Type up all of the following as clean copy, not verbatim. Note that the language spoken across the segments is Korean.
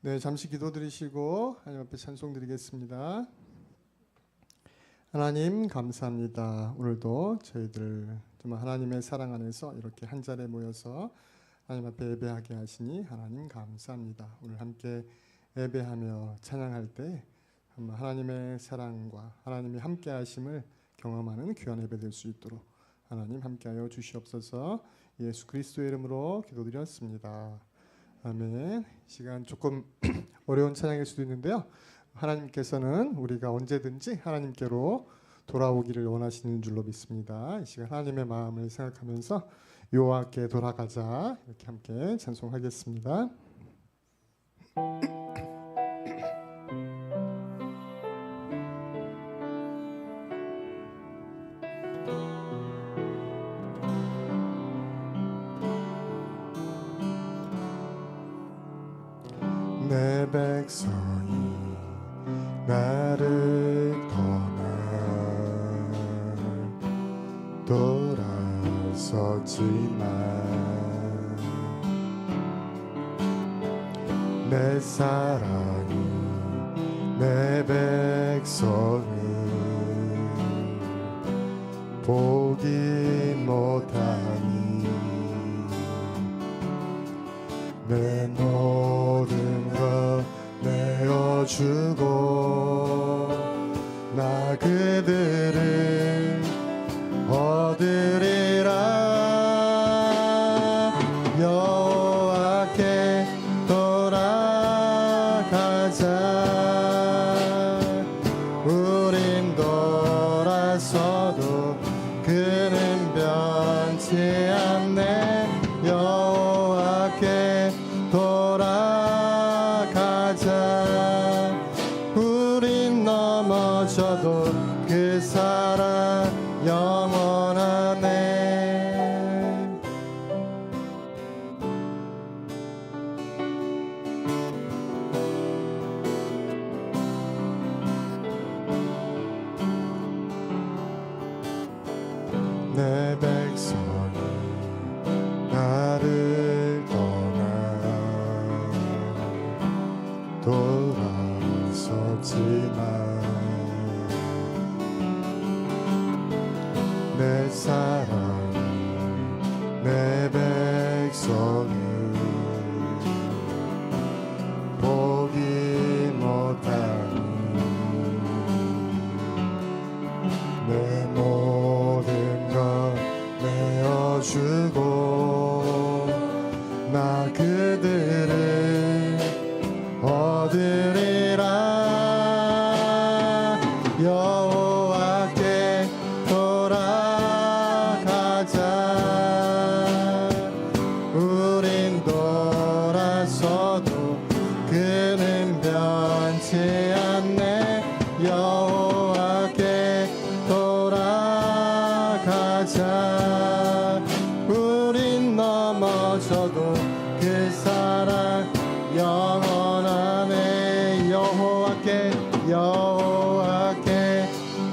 네, 잠시 기도드리시고 하나님 앞에 찬송드리겠습니다. 하나님 감사합니다. 오늘도 저희들 정말 하나님의 사랑 안에서 이렇게 한 자리에 모여서 하나님 앞에 예배하게 하시니 하나님 감사합니다. 오늘 함께 예배하며 찬양할 때 정말 하나님의 사랑과 하나님이 함께 하심을 경험하는 귀한 예배 될 수 있도록 하나님 함께하여 주시옵소서. 예수 그리스도의 이름으로 기도드렸습니다. 아멘. 시간 조금 어려운 찬양일 수도 있는데요. 하나님께서는 우리가 언제든지 하나님께로 돌아오기를 원하시는 줄로 믿습니다. 이 시간 하나님의 마음을 생각하면서 여호와께 돌아가자 이렇게 함께 찬송하겠습니다. 내 백성이 나를 떠나 돌아섰지만 내 사랑이 내 백성을 보기 못하니 내 모든 것 내어주고 나 그들을 얻으리라. 여호와께 돌아가자. 우린 돌아서도 그는 변치 않네. 여호와께 돌아가자. 우린 넘어져도 그 사랑 영원하네. 내 백성이 나를 돌아섰지만 내 사랑이 내 백성을 보기 못하니 내 모든 것 내어주고 나 그들을 얻으리라. 여호와께 돌아가자. 우린 돌아서도 그는 변치 않네. 여호와께 돌아가자. 우린 넘어져도 그 사랑 영원하네. 여호와께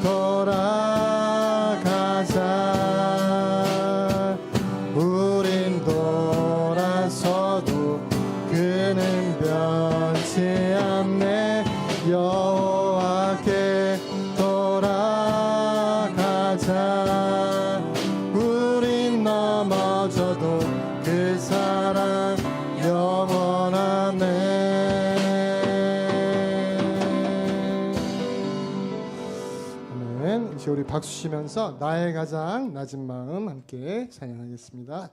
돌아가자. 우린 돌아서도 그는 변치 않네. 여호와께 돌아가자. 우린 넘어져도 그 사랑 영원하네. 아멘. 이제 우리 박수 치면서 나의 가장 낮은 마음 함께 찬양하겠습니다.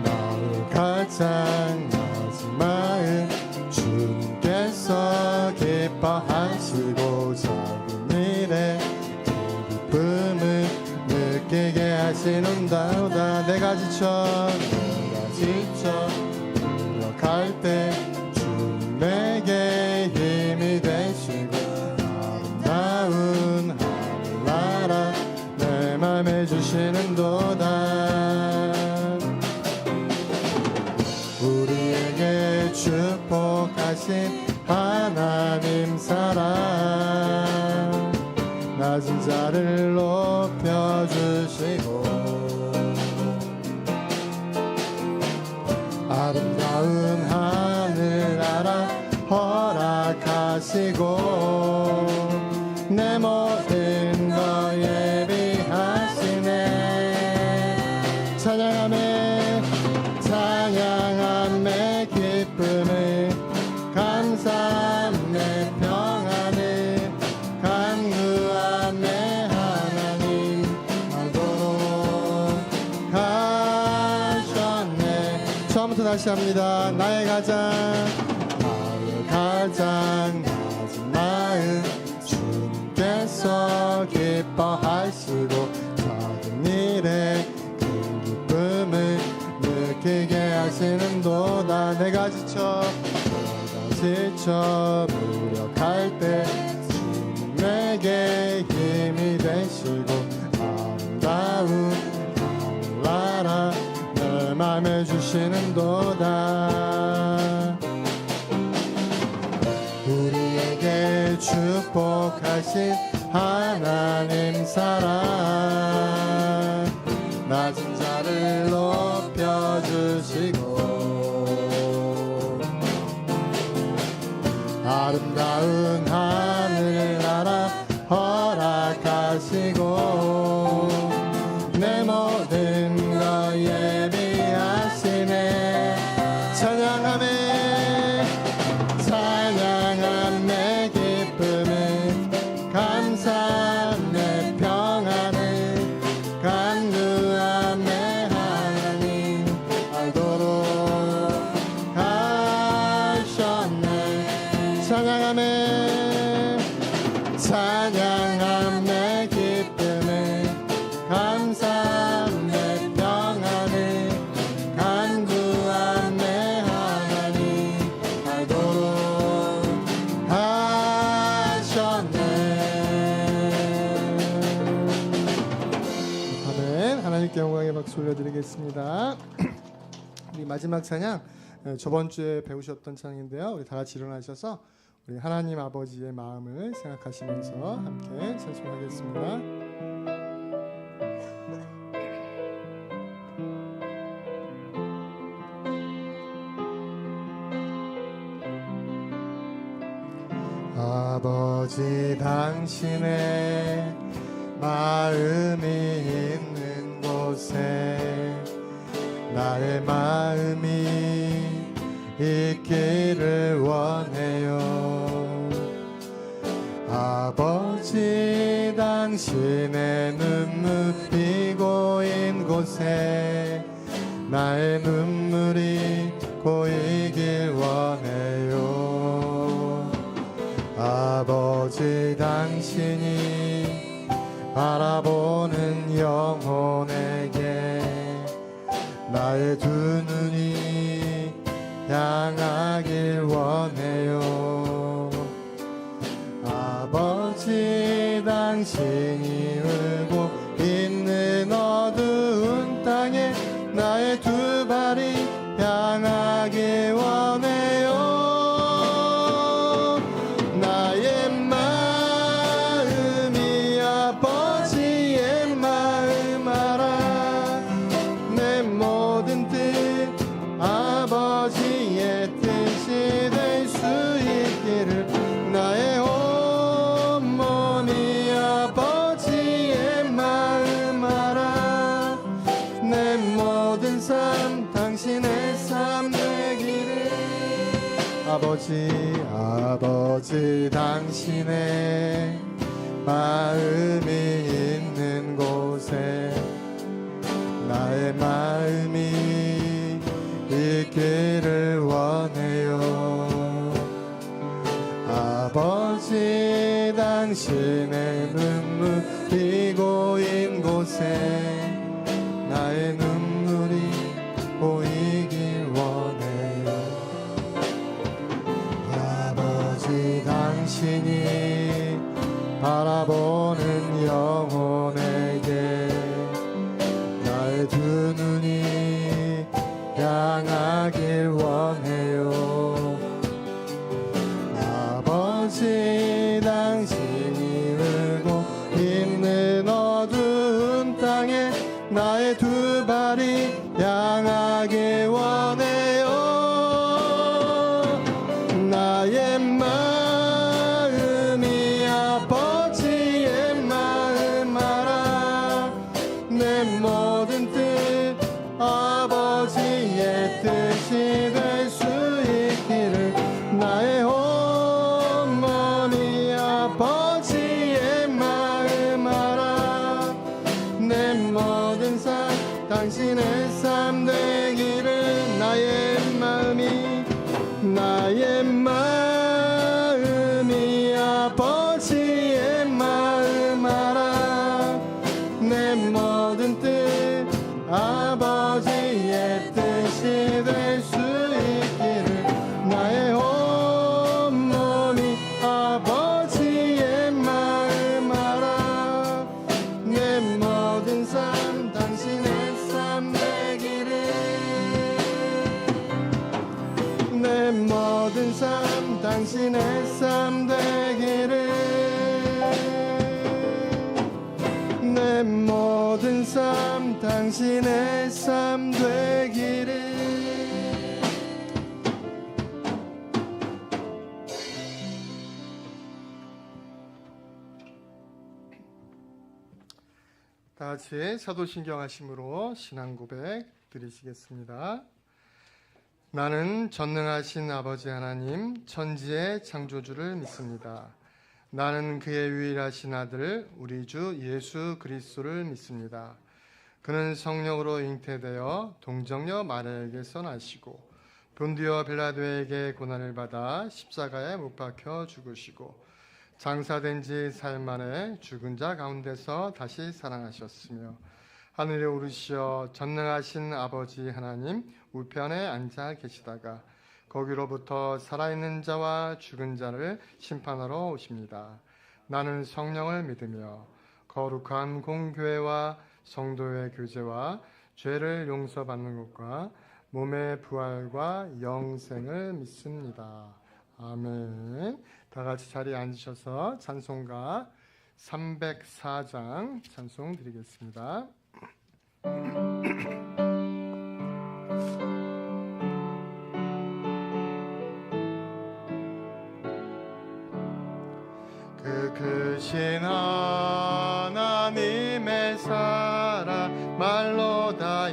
나의 가장 낮은 마음 주님께서 기뻐하시고 작은 일에 기쁨을 느끼게 하시는도다. 내가 지쳐 노력할 때 주님 내게 힘이 되시고 아름다운 하늘나라 내 맘에 주시는도다. 우리에게 축복하신 하나님 사랑 낮은 자를 높여주시고 아름다운 하늘나라 허락하시고 내 모든 것 예비하시네. 찬양함에 기쁨을 감사함에 평안을 간구함에 하나님 알도록 하셨네. 처음부터 다시 합니다. 나의 가장 낮은 마음 주님께서 기뻐하시고 작은 일에 큰 기쁨을 느끼게 하시는도다. 내가 지쳐 무력할 때 주님 내게 힘이 되시고 아름다운 하늘나라 내 맘에 주시는도다. 우리에게 축복하신 하나님 사랑 낮은 자를 높여주시고 아름다운 하늘나라 허락하시고 내 모든 것 예비하시네. 찬양함에 기쁨을 감사함에 평안을 간구함에 하나님 알도록 하셨네. 찬양함에 기쁨을 감사함에 평안을 간구함에 하나님 알도록 하셨네. 아멘. 하나님께 영광의 박수 올려드리겠습니다. 우리 마지막 찬양 저번 주에 배우셨던 찬양인데요. 우리 다 같이 일어나셔서 우리 하나님 아버지의 마음을 생각하시면서 함께 찬송하겠습니다. 아버지 당신의 마음이 있는 곳에 나의 마음이 있기를 원해요. 아버지 당신의 눈물 피고인 곳에 나의 눈물이 고이길 원해요. 아버지 당신이 바라보는 영혼에게 나의 두 눈이 향하길 원해요. 아버지 당신이 울고 있는 어두운 땅에 나의 두 발이 향하길 원해요. 나의 마음이 아버지의 마음 알아. 내 모든 뜻 아버지의 뜻이 될 수 있기를. 나의 온몸이 아버지의 마음 알아. 내 모든 삶 당신의 삶 되기를. 아버지 당신의 마음이 있는 곳에 나의 마음이 있기를 원해요. 아버지 당신의 눈물 이 고인 곳에 나의 눈물이 보이길 원해요. 아버지 당신이 바라보는 영혼에게 나의 두 눈이 향하길 원해요. 아버지 당신이 울고 있는 어두운 땅에 나의 두 발이 향하길 원해요. 나의 마음이 아버지의 마음 알아. 내 모든 뜻 아버지의 뜻이 될 수 있기를. 나의 온몸이 아버지의 마음 알아. 내 모든 삶 당신의 삶 되기를. 나의 마음이 아버지의 마음 알아. 내 모든 뜻 아버지의 뜻이 될 수 있기를. 나의 온몸이 아버지의 마음 알아. 내 모든 삶 당신의 삶 되기를. 내 모든 삶 당신의 삶 되기를. 내 모든 삶 당신의 삶 되기를. 다 같이 사도신경 하심으로 신앙 고백 드리시겠습니다. 나는 전능하신 아버지 하나님 천지의 창조주를 믿습니다. 나는 그의 유일하신 아들 우리 주 예수 그리스도를 믿습니다. 그는 성령으로 잉태되어 동정녀 마리아에게서 나시고 본디오 빌라도에게 고난을 받아 십자가에 못 박혀 죽으시고 장사된 지 사흘 만에 죽은 자 가운데서 다시 살아나셨으며 하늘에 오르시어 전능하신 아버지 하나님 우편에 앉아 계시다가 거기로부터 살아있는 자와 죽은 자를 심판하러 오십니다. 나는 성령을 믿으며 거룩한 공교회와 성도의 교제와 죄를 용서받는 것과 몸의 부활과 영생을 믿습니다. 아멘. 다 같이 자리에 앉으셔서 찬송가 304장 찬송 드리겠습니다. 그 크신 하나님의 사랑 말로 다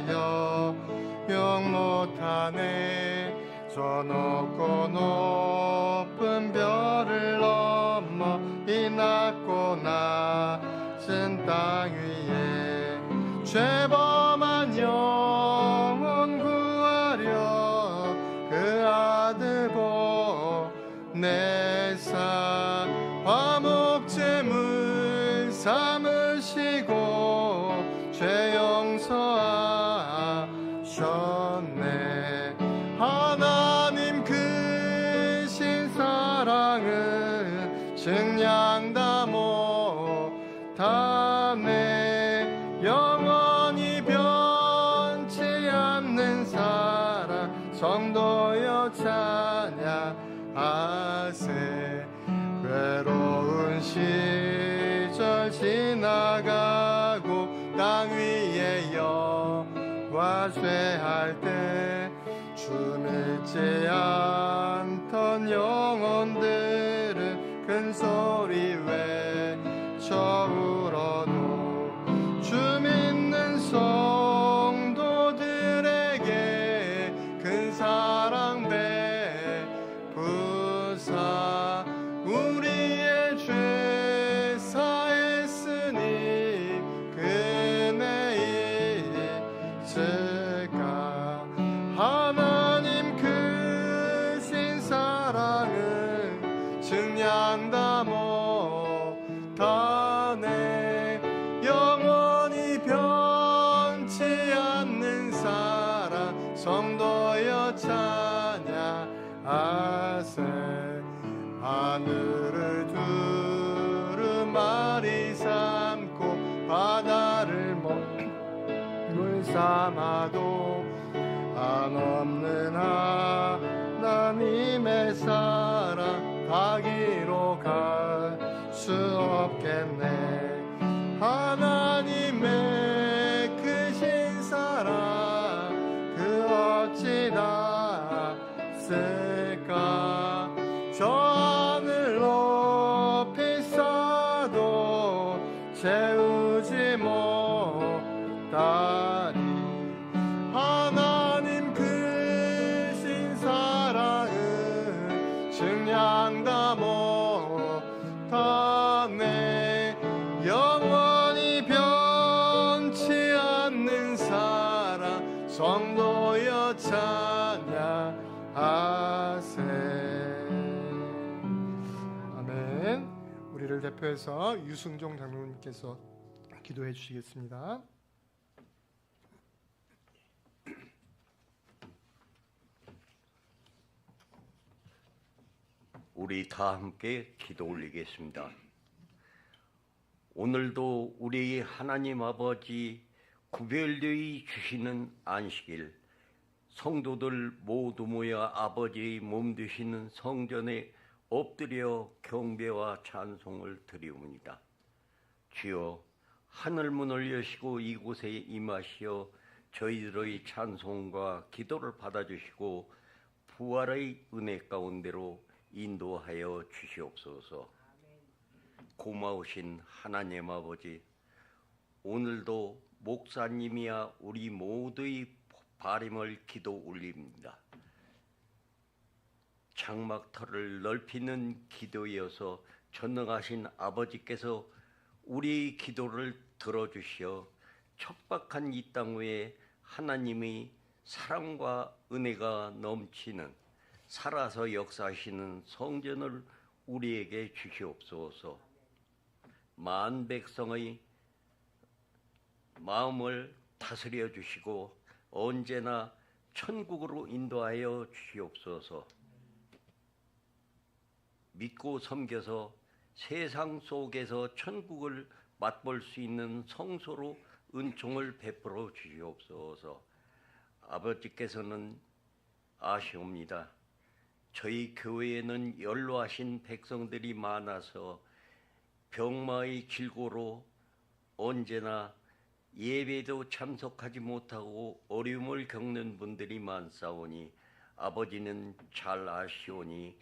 영 못하네. 저 높고 높은 별을 넘어 이 낮고 낮은 땅 위에 죄범한 영혼 구하려 그 아들 보내사 화목제물 삼으시고 죄 용서하셨네. 하나님 크신 사랑은 증량 다 못하네. 영원히 변치 않는 사랑 성도여 찬양하세. 괴로운 시절 지나가고 땅 위에 영화쇠할 때 주 믿지 않던 영혼들은 큰 소리 외쳐 울어도 주 믿는 성도들에게 큰 사랑 베푸사 우리의 죄 사했으니 그네 찬양하세. 하늘을 두루마리 삼고 바다를 물 삼아도 한없는 하나님의 사랑 가기로 갈 수 없겠네. 하나님의 크신 사랑 그 어찌 닿았을까. 저 하늘 높이 쌓아도 채우지 못하리. 하나님 크신 사랑은 증량다 못하네. 영원히 변치 않는 사랑 성도여 찬양하세. 아멘. 우리를 대표해서 유승종 장로님께서 기도해 주시겠습니다. 우리 다 함께 기도 올리겠습니다. 오늘도 우리 하나님 아버지 구별되이 주시는 안식일, 성도들 모두 모여 아버지의 몸 되시는 성전에 엎드려 경배와 찬송을 드리옵니다. 주여, 하늘문을 여시고 이곳에 임하시어 저희들의 찬송과 기도를 받아주시고 부활의 은혜 가운데로 인도하여 주시옵소서. 고마우신 하나님 아버지, 오늘도 목사님이야 우리 모두의 바람을 기도 올립니다. 장막터를 넓히는 기도이어서 전능하신 아버지께서 우리의 기도를 들어주시어 척박한 이 땅 위에 하나님의 사랑과 은혜가 넘치는 살아서 역사하시는 성전을 우리에게 주시옵소서. 만 백성의 마음을 다스려 주시고 언제나 천국으로 인도하여 주시옵소서. 믿고 섬겨서 세상 속에서 천국을 맛볼 수 있는 성소로 은총을 베풀어 주시옵소서. 아버지께서는 아시옵니다. 저희 교회에는 연로하신 백성들이 많아서 병마의 길고로 언제나 예배도 참석하지 못하고 어려움을 겪는 분들이 많사오니 아버지는 잘 아시오니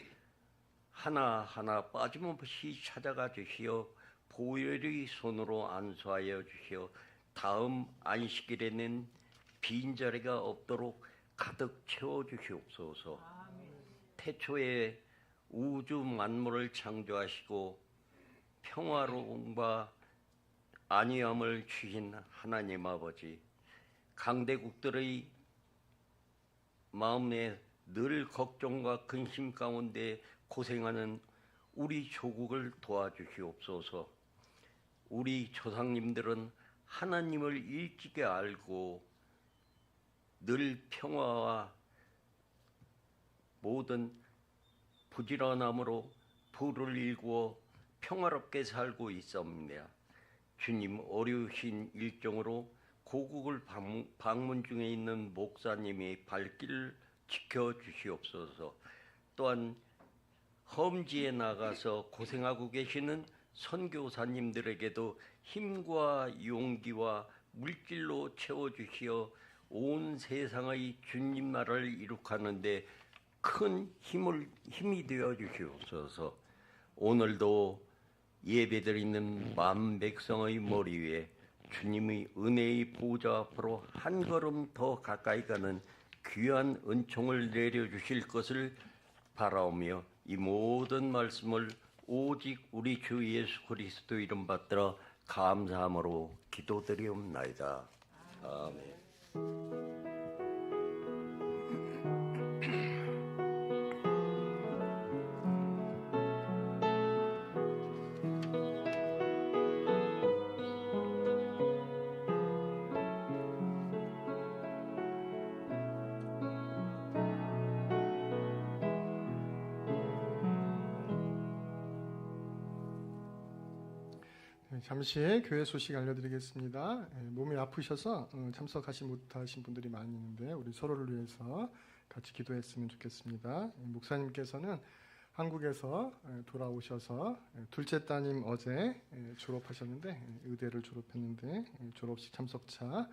하나하나 빠짐없이 찾아가 주시어 보혈의 손으로 안수하여 주시어 다음 안식일에는 빈자리가 없도록 가득 채워 주시옵소서. 태초에 우주 만물을 창조하시고 평화로움과 안위함을 주신 하나님 아버지, 강대국들의 마음에 늘 걱정과 근심 가운데 고생하는 우리 조국을 도와주시옵소서. 우리 조상님들은 하나님을 일찍이 알고 늘 평화와 모든 부지런함으로 부를 일구어 평화롭게 살고 있사옵니다. 주님, 어려우신 일정으로 고국을 방문 중에 있는 목사님의 발길을 지켜주시옵소서. 또한 험지에 나가서 고생하고 계시는 선교사님들에게도 힘과 용기와 물질로 채워주시어 온 세상의 주님 나라를 이룩하는데 큰 힘이 되어 주시옵소서. 오늘도 예배드리는 만 백성의 머리 위에 주님의 은혜의 보좌 앞으로 한 걸음 더 가까이 가는 귀한 은총을 내려주실 것을 바라오며 이 모든 말씀을 오직 우리 주 예수 그리스도 이름 받들어 감사함으로 기도드리옵나이다. 아멘. 잠시 교회 소식 알려드리겠습니다. 몸이 아프셔서 참석하지 못하신 분들이 많이 있는데 우리 서로를 위해서 같이 기도했으면 좋겠습니다. 목사님께서는 한국에서 돌아오셔서 둘째 따님 어제 졸업하셨는데 의대를 졸업했는데 졸업식 참석차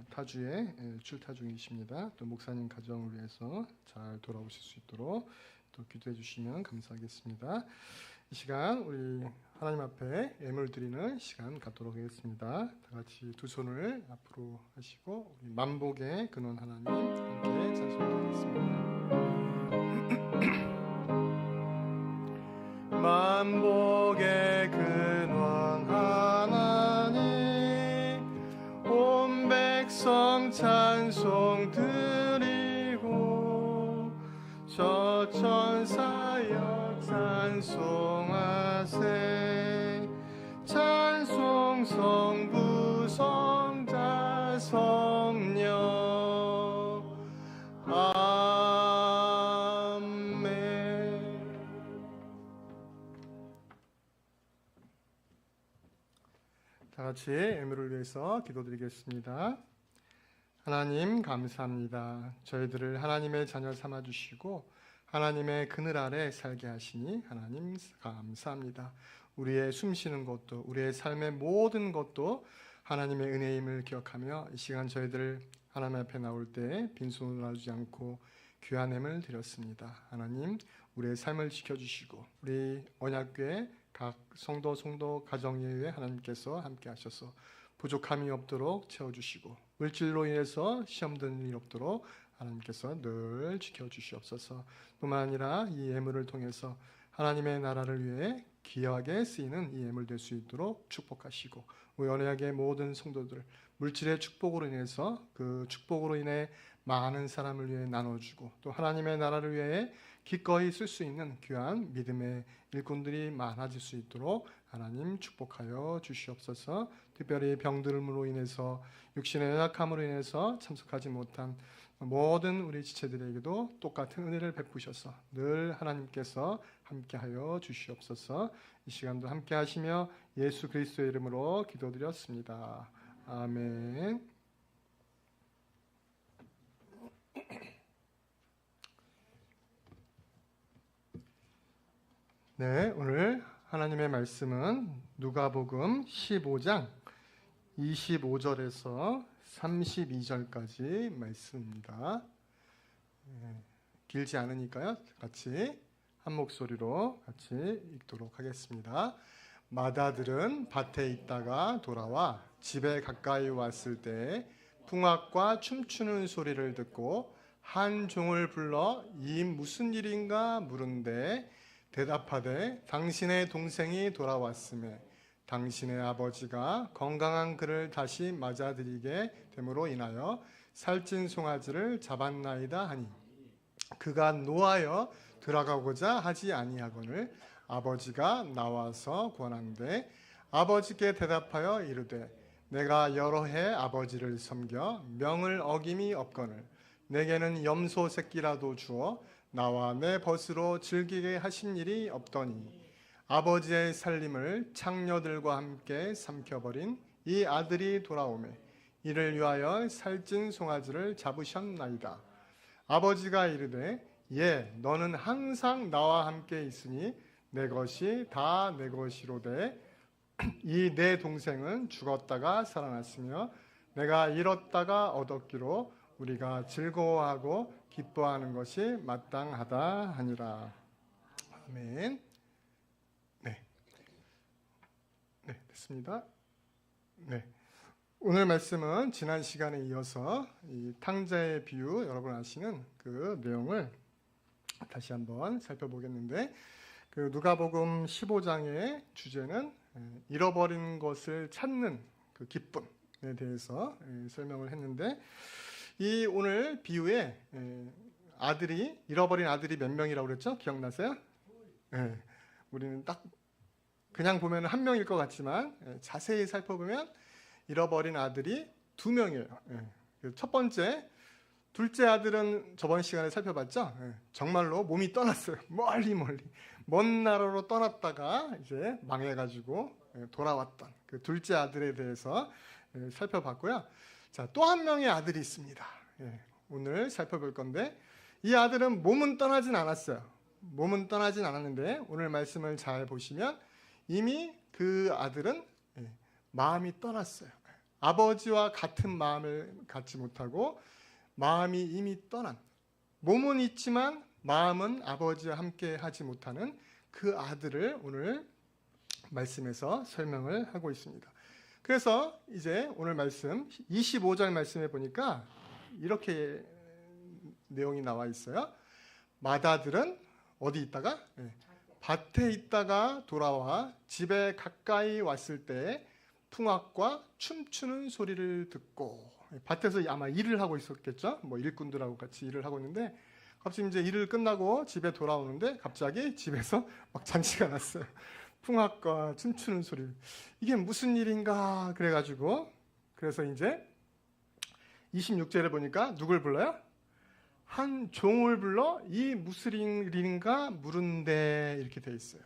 타주에 출타 중이십니다. 또 목사님 가정을 위해서 잘 돌아오실 수 있도록 또 기도해 주시면 감사하겠습니다. 이 시간 우리 하나님 앞에 예물 드리는 시간 갖도록 하겠습니다. 다 같이 두 손을 앞으로 하시고 우리 만복의 근원 하나님 함께 찬송하겠습니다. 만복의 근원 하나님 온 백성 찬송 드리고 저 천사여 찬송하세 찬송 성부 성자 성령 아멘. 다 같이 예물을 위해서 기도드리겠습니다. 하나님 감사합니다. 저희들을 하나님의 자녀 삼아주시고 하나님의 그늘 아래 살게 하시니 하나님 감사합니다. 우리의 숨쉬는 것도 우리의 삶의 모든 것도 하나님의 은혜임을 기억하며 이 시간 저희들 하나님 앞에 나올 때 빈손으로 놔주지 않고 귀한 예물 드렸습니다. 하나님 우리의 삶을 지켜주시고 우리 언약궤 각 성도 가정예외 하나님께서 함께 하셔서 부족함이 없도록 채워주시고 물질로 인해서 시험 드는 일 없도록 하나님께서 늘 지켜주시옵소서. 뿐만 아니라 이 예물을 통해서 하나님의 나라를 위해 귀하게 쓰이는 이 예물 될 수 있도록 축복하시고 우리 언약의 모든 성도들 물질의 축복으로 인해서 그 축복으로 인해 많은 사람을 위해 나눠주고 또 하나님의 나라를 위해 기꺼이 쓸 수 있는 귀한 믿음의 일꾼들이 많아질 수 있도록 하나님 축복하여 주시옵소서. 특별히 병들음으로 인해서 육신의 연약함으로 인해서 참석하지 못한 모든 우리 지체들에게도 똑같은 은혜를 베푸셔서 늘 하나님께서 함께하여 주시옵소서. 이 시간도 함께하시며 예수 그리스도의 이름으로 기도드렸습니다. 아멘. 네, 오늘 하나님의 말씀은 누가복음 15장 25절에서 32절까지 말씀입니다. 길지 않으니까요. 같이 한 목소리로 같이 읽도록 하겠습니다. 마다들은 밭에 있다가 돌아와 집에 가까이 왔을 때 풍악과 춤추는 소리를 듣고 한 종을 불러 이 무슨 일인가 물은데 대답하되 당신의 동생이 돌아왔음에 당신의 아버지가 건강한 그를 다시 맞아들이게 됨으로 인하여 살찐 송아지를 잡았나이다 하니 그가 노하여 들어가고자 하지 아니하거늘 아버지가 나와서 권한대 아버지께 대답하여 이르되 내가 여러 해 아버지를 섬겨 명을 어김이 없거늘 내게는 염소 새끼라도 주어 나와 내 벗으로 즐기게 하신 일이 없더니 아버지의 살림을 창녀들과 함께 삼켜버린 이 아들이 돌아오매 이를 위하여 살찐 송아지를 잡으셨나이다. 아버지가 이르되 예 너는 항상 나와 함께 있으니 내 것이 다 내 것이로되 이 내 동생은 죽었다가 살아났으며 내가 잃었다가 얻었기로 우리가 즐거워하고 기뻐하는 것이 마땅하다 하니라. 아멘. 네, 됐습니다. 네, 오늘 말씀은 지난 시간에 이어서 이 탕자의 비유 여러분 아시는 그 내용을 다시 한번 살펴보겠는데 그 누가복음 15장의 주제는 잃어버린 것을 찾는 그 기쁨에 대해서 설명을 했는데 이 오늘 비유에 잃어버린 아들이 몇 명이라고 그랬죠? 기억나세요? 네, 우리는 딱 그냥 보면 한 명일 것 같지만 자세히 살펴보면 잃어버린 아들이 2명이에요. 첫 번째, 둘째 아들은 저번 시간에 살펴봤죠? 정말로 몸이 떠났어요. 멀리 먼 나라로 떠났다가 이제 망해가지고 돌아왔던 그 둘째 아들에 대해서 살펴봤고요. 자, 또 한 명의 아들이 있습니다. 오늘 살펴볼 건데 이 아들은 몸은 떠나진 않았어요. 몸은 떠나진 않았는데 오늘 말씀을 잘 보시면 이미 그 아들은 마음이 떠났어요. 아버지와 같은 마음을 갖지 못하고 마음이 이미 떠난, 몸은 있지만 마음은 아버지와 함께 하지 못하는 그 아들을 오늘 말씀에서 설명을 하고 있습니다. 그래서 이제 오늘 말씀 25절 말씀에 보니까 이렇게 내용이 나와 있어요. 맏아들은 어디 있다가? 밭에 있다가 돌아와 집에 가까이 왔을 때 풍악과 춤추는 소리를 듣고, 밭에서 아마 일을 하고 있었겠죠. 뭐 일꾼들하고 같이 일을 하고 있는데 갑자기 이제 일을 끝나고 집에 돌아오는데 갑자기 집에서 막 잔치가 났어요. 풍악과 춤추는 소리. 이게 무슨 일인가 그래가지고 그래서 이제 26절에 보니까 누굴 불러요? 한 종을 불러 이 무슨 일인가 물은데 이렇게 돼 있어요.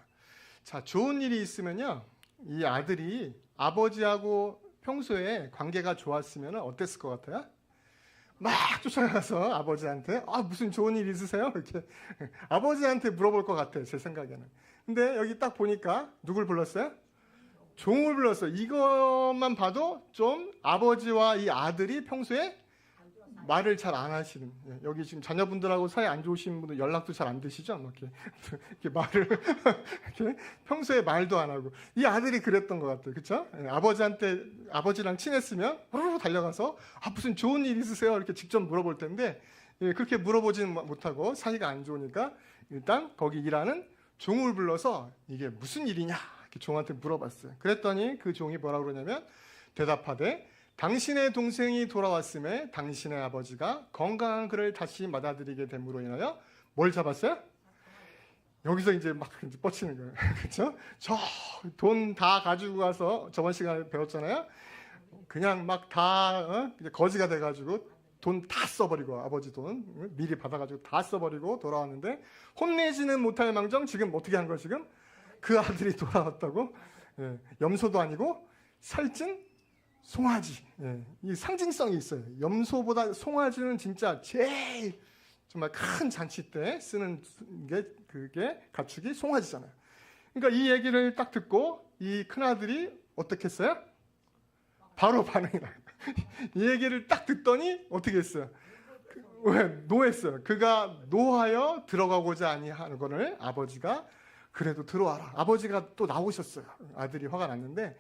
자, 좋은 일이 있으면요, 이 아들이 아버지하고 평소에 관계가 좋았으면 어땠을 것 같아요? 막 쫓아가서 아버지한테 무슨 좋은 일 있으세요? 이렇게 아버지한테 물어볼 것 같아요, 제 생각에는. 근데 여기 딱 보니까 누굴 불렀어요? 종을 불렀어요. 이것만 봐도 좀 아버지와 이 아들이 평소에 말을 잘 안 하시는, 여기 지금 자녀분들하고 사이 안 좋으신 분들 연락도 잘 안 되시죠? 뭐 이렇게 말을 이렇게 평소에 말도 안 하고 이 아들이 그랬던 것 같아요, 그렇죠? 아버지랑 친했으면 후루룩 달려가서 무슨 좋은 일 있으세요? 이렇게 직접 물어볼 텐데 그렇게 물어보지는 못하고 사이가 안 좋으니까 일단 거기 일하는 종을 불러서 이게 무슨 일이냐 이렇게 종한테 물어봤어요. 그랬더니 그 종이 뭐라 그러냐면 대답하되 당신의 동생이 돌아왔음에 당신의 아버지가 건강한 그를 다시 받아들이게 됨으로 인하여 뭘 잡았어요? 여기서 이제 막 뻗치는 거예요. 그렇죠? 저 돈 다 가지고 가서 저번 시간에 배웠잖아요. 그냥 막 다 거지가 돼가지고 돈 다 써버리고 아버지 돈 미리 받아가지고 다 써버리고 돌아왔는데 혼내지는 못할 망정 지금 어떻게 한 거예요? 지금 그 아들이 돌아왔다고? 염소도 아니고 살찐 송아지. 이 상징성이 있어요. 염소보다 송아지는 진짜 제일 정말 큰 잔치 때 쓰는 게 그게 가축이 송아지잖아요. 그러니까 이 얘기를 딱 듣고 이 큰아들이 어떻게 했어요? 바로 반응이 나요. 이 얘기를 딱 듣더니 어떻게 했어요? 노했어요. 그가 노하여 들어가고자 아니하는 것을 아버지가 그래도 들어와라. 아버지가 또 나오셨어요. 아들이 화가 났는데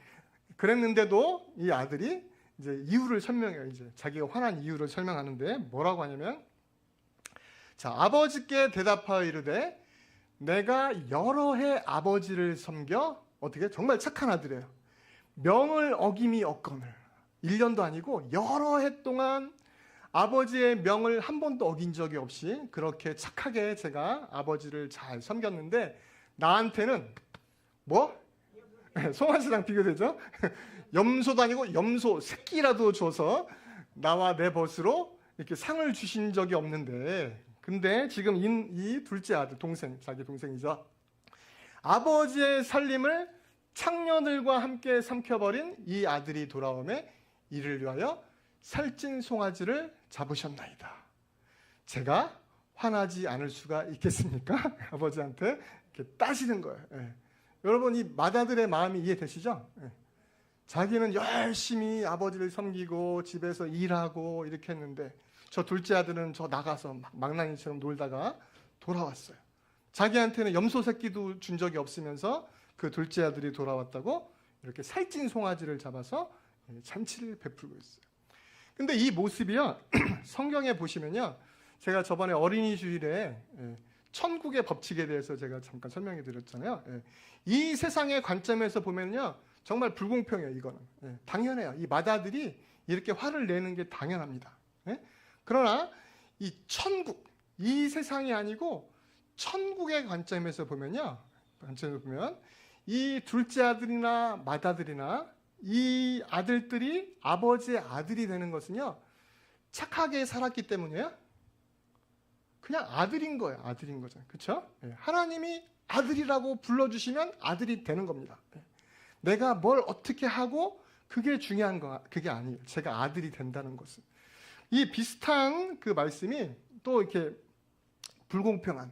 그랬는데도 이 아들이 이제 이유를 설명해요. 이제 자기가 화난 이유를 설명하는데 뭐라고 하냐면, 자, 아버지께 대답하여 이르되 내가 여러 해 아버지를 섬겨 어떻게 정말 착한 아들이에요. 명을 어김이 없거늘 1년도 아니고 여러 해 동안 아버지의 명을 한 번도 어긴 적이 없이 그렇게 착하게 제가 아버지를 잘 섬겼는데 나한테는 뭐? 송아지랑 비교되죠? 염소도 아니고 염소 새끼라도 줘서 나와 내 벗으로 이렇게 상을 주신 적이 없는데 근데 지금 이 둘째 아들 동생 자기 동생이죠. 아버지의 살림을 창녀들과 함께 삼켜버린 이 아들이 돌아오매 이를 위하여 살찐 송아지를 잡으셨나이다. 제가 화나지 않을 수가 있겠습니까? 아버지한테 이렇게 따지는 거예요. 여러분 이 맏아들의 마음이 이해되시죠? 자기는 열심히 아버지를 섬기고 집에서 일하고 이렇게 했는데 저 둘째 아들은 저 나가서 망나니처럼 놀다가 돌아왔어요. 자기한테는 염소 새끼도 준 적이 없으면서 그 둘째 아들이 돌아왔다고 이렇게 살찐 송아지를 잡아서 잔치를 베풀고 있어요. 근데 이 모습이요 성경에 보시면요, 제가 저번에 어린이 주일에 천국의 법칙에 대해서 제가 잠깐 설명해 드렸잖아요. 이 세상의 관점에서 보면요 정말 불공평해요. 이거는 당연해요. 이 맏아들이 이렇게 화를 내는 게 당연합니다. 그러나 이 천국, 이 세상이 아니고 천국의 관점에서 보면요, 이 둘째 아들이나 맏아들이나 이 아들들이 아버지의 아들이 되는 것은요 착하게 살았기 때문이에요. 그냥 아들인 거예요. 아들인 거죠. 그렇죠? 하나님이 아들이라고 불러주시면 아들이 되는 겁니다. 내가 뭘 어떻게 하고 그게 중요한 거 그게 아니에요. 제가 아들이 된다는 것은. 이 비슷한 그 말씀이 또 이렇게 불공평한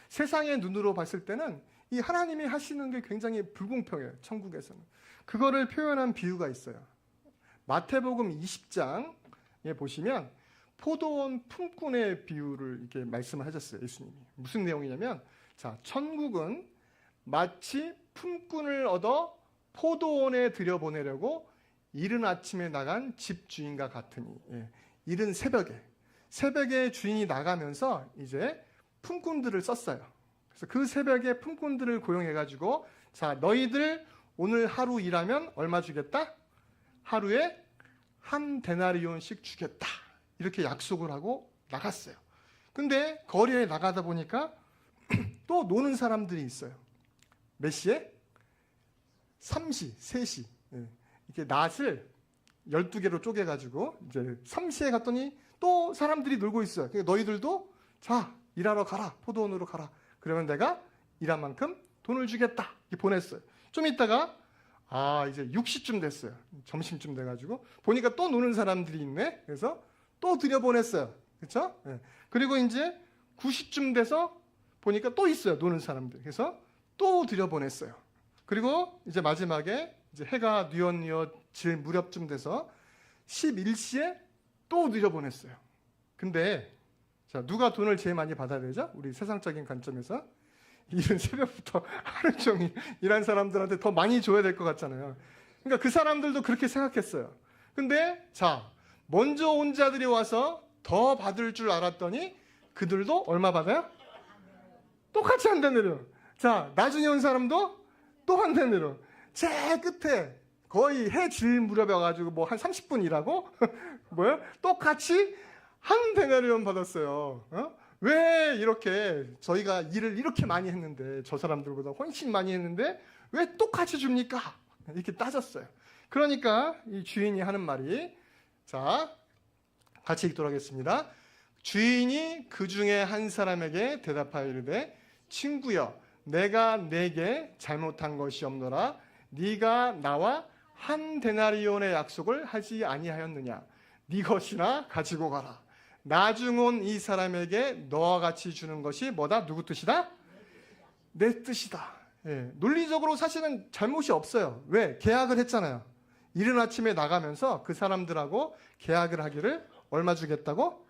세상의 눈으로 봤을 때는 이 하나님이 하시는 게 굉장히 불공평해요. 천국에서는. 그거를 표현한 비유가 있어요. 마태복음 20장에 보시면 포도원 품꾼의 비유를 이렇게 말씀을 하셨어요. 예수님이. 무슨 내용이냐면 자, 천국은 마치 품꾼을 얻어 포도원에 들여보내려고 이른 아침에 나간 집주인과 같으니. 예. 이른 새벽에 주인이 나가면서 이제 품꾼들을 썼어요. 그래서 그 새벽에 품꾼들을 고용해가지고 자, 너희들 오늘 하루 일하면 얼마 주겠다? 하루에 한 데나리온씩 주겠다. 이렇게 약속을 하고 나갔어요. 근데 거리에 나가다 보니까 또 노는 사람들이 있어요. 몇 시에? 3시, 3시. 예. 이렇게 낫을 12개로 쪼개가지고 이제 3시에 갔더니 또 사람들이 놀고 있어요. 그러니까 너희들도 자, 일하러 가라. 포도원으로 가라. 그러면 내가 일한 만큼 돈을 주겠다. 이렇게 보냈어요. 좀 있다가 이제 6시쯤 됐어요. 점심쯤 돼가지고 보니까 또 노는 사람들이 있네. 그래서 또 들여보냈어요. 그렇죠? 예. 그리고 이제 9시쯤 돼서 보니까 또 있어요. 노는 사람들. 그래서 또 들여보냈어요. 그리고 이제 마지막에 이제 해가 뉘엿뉘엿질 무렵쯤 돼서 11시에 또 들여보냈어요. 근데 자, 누가 돈을 제일 많이 받아야 되죠? 우리 세상적인 관점에서 이른 새벽부터 하루 종일 일한 사람들한테 더 많이 줘야 될 것 같잖아요. 그러니까 그 사람들도 그렇게 생각했어요. 근데 자, 먼저 온 자들이 와서 더 받을 줄 알았더니 그들도 얼마 받아요? 똑같이 한 데내려. 자, 나중에 온 사람도 또 한 데내려. 제 끝에 거의 해 질 무렵에 와가지고 뭐 한 30분 일하고 뭐요? 똑같이 한 데나리온 받았어요. 왜 이렇게 저희가 일을 이렇게 많이 했는데 저 사람들보다 훨씬 많이 했는데 왜 똑같이 줍니까? 이렇게 따졌어요. 그러니까 이 주인이 하는 말이 자, 같이 읽도록 하겠습니다. 주인이 그 중에 한 사람에게 대답하여 이르되 친구여 내가 내게 잘못한 것이 없노라 네가 나와 한 데나리온의 약속을 하지 아니하였느냐 네 것이나 가지고 가라. 나중 온 이 사람에게 너와 같이 주는 것이 뭐다? 누구 뜻이다? 내 뜻이다. 예, 논리적으로 사실은 잘못이 없어요. 왜? 계약을 했잖아요. 이른 아침에 나가면서 그 사람들하고 계약을 하기를 얼마 주겠다고?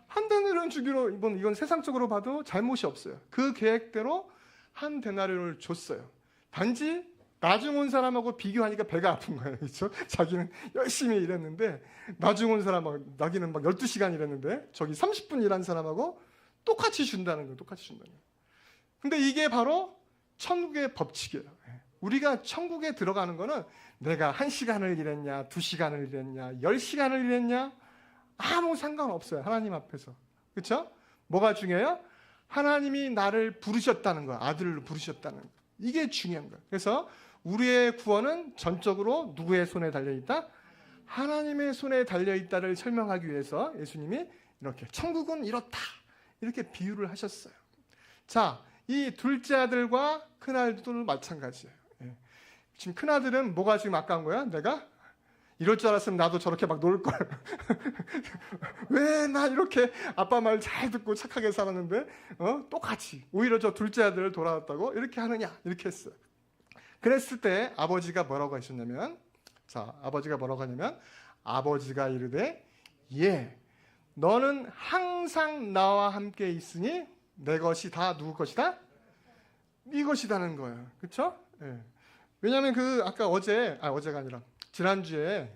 한 데나리온 주기로 이건 세상적으로 봐도 잘못이 없어요. 그 계획대로 한 데나리온을 줬어요. 단지 나중 온 사람하고 비교하니까 배가 아픈 거예요. 그렇죠? 자기는 열심히 일했는데 나중 온 사람하고 나기는 막 12시간 일했는데 저기 30분 일한 사람하고 똑같이 준다는 거예요. 똑같이 준다는 거예요. 근데 이게 바로 천국의 법칙이에요. 우리가 천국에 들어가는 거는 내가 1시간을 일했냐, 2시간을 일했냐, 10시간을 일했냐 아무 상관없어요. 하나님 앞에서. 그렇죠? 뭐가 중요해요? 하나님이 나를 부르셨다는 거야. 아들로 부르셨다는 거. 이게 중요한 거예요. 그래서 우리의 구원은 전적으로 누구의 손에 달려있다? 하나님의 손에 달려있다를 설명하기 위해서 예수님이 이렇게 천국은 이렇다. 이렇게 비유를 하셨어요. 자, 이 둘째 아들과 큰아들도 마찬가지예요. 예. 지금 큰아들은 뭐가 지금 아까운 거야? 내가 이럴 줄 알았으면 나도 저렇게 막 놀 걸. 왜 나 이렇게 아빠 말 잘 듣고 착하게 살았는데 똑같이 오히려 저 둘째 아들을 돌아왔다고 이렇게 하느냐 이렇게 했어요. 그랬을 때 아버지가 뭐라고 하셨냐면 자, 아버지가 뭐라고 하냐면 아버지가 이르되 예, 너는 항상 나와 함께 있으니 내 것이 다 누구 것이다? 네 것이다는 거예요. 그렇죠? 예. 왜냐하면 아까 어제가 아니라 지난주에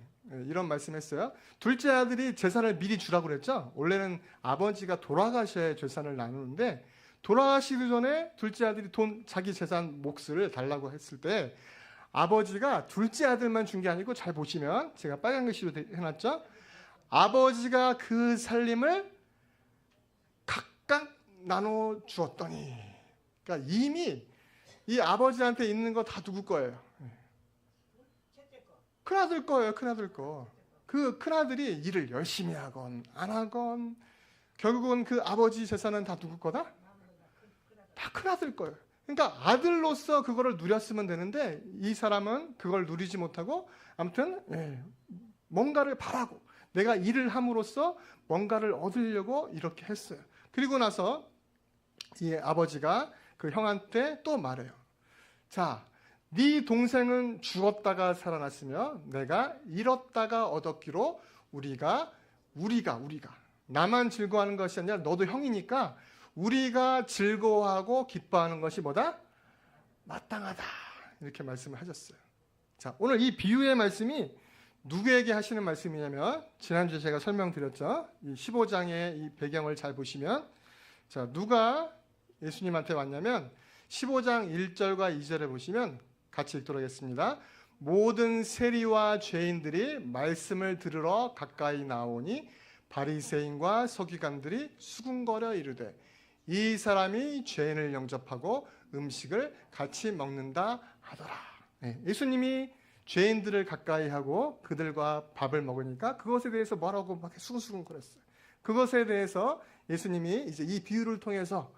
이런 말씀했어요. 둘째 아들이 재산을 미리 주라고 그랬죠. 원래는 아버지가 돌아가셔야 재산을 나누는데 돌아가시기 전에 둘째 아들이 자기 재산 몫을 달라고 했을 때 아버지가 둘째 아들만 준 게 아니고 잘 보시면 제가 빨간 글씨로 해놨죠. 아버지가 그 살림을 각각 나눠 주었더니 그러니까 이미 이 아버지한테 있는 거 다 누구 거예요? 큰아들 거예요. 큰아들 거. 그 큰아들이 일을 열심히 하건 안 하건 결국은 그 아버지 재산은 다 누구 거다? 다 큰아들 거예요. 그러니까 아들로서 그거를 누렸으면 되는데 이 사람은 그걸 누리지 못하고 아무튼 뭔가를 바라고 내가 일을 함으로써 뭔가를 얻으려고 이렇게 했어요. 그리고 나서 이 아버지가 그 형한테 또 말해요. 자, 네 동생은 죽었다가 살아났으며 내가 잃었다가 얻었기로 우리가 나만 즐거워하는 것이 아니라 너도 형이니까 우리가 즐거워하고 기뻐하는 것이 뭐다? 마땅하다. 이렇게 말씀을 하셨어요. 자, 오늘 이 비유의 말씀이 누구에게 하시는 말씀이냐면 지난주에 제가 설명드렸죠. 이 15장의 이 배경을 잘 보시면 자, 누가 예수님한테 왔냐면 15장 1절과 2절에 보시면 같이 읽도록 하겠습니다. 모든 세리와 죄인들이 말씀을 들으러 가까이 나오니 바리새인과 서기관들이 수군거려 이르되 이 사람이 죄인을 영접하고 음식을 같이 먹는다 하더라. 예수님이 죄인들을 가까이 하고 그들과 밥을 먹으니까 그것에 대해서 뭐라고 막 수근수근거렸어요. 그것에 대해서 예수님이 이제 이 비유를 통해서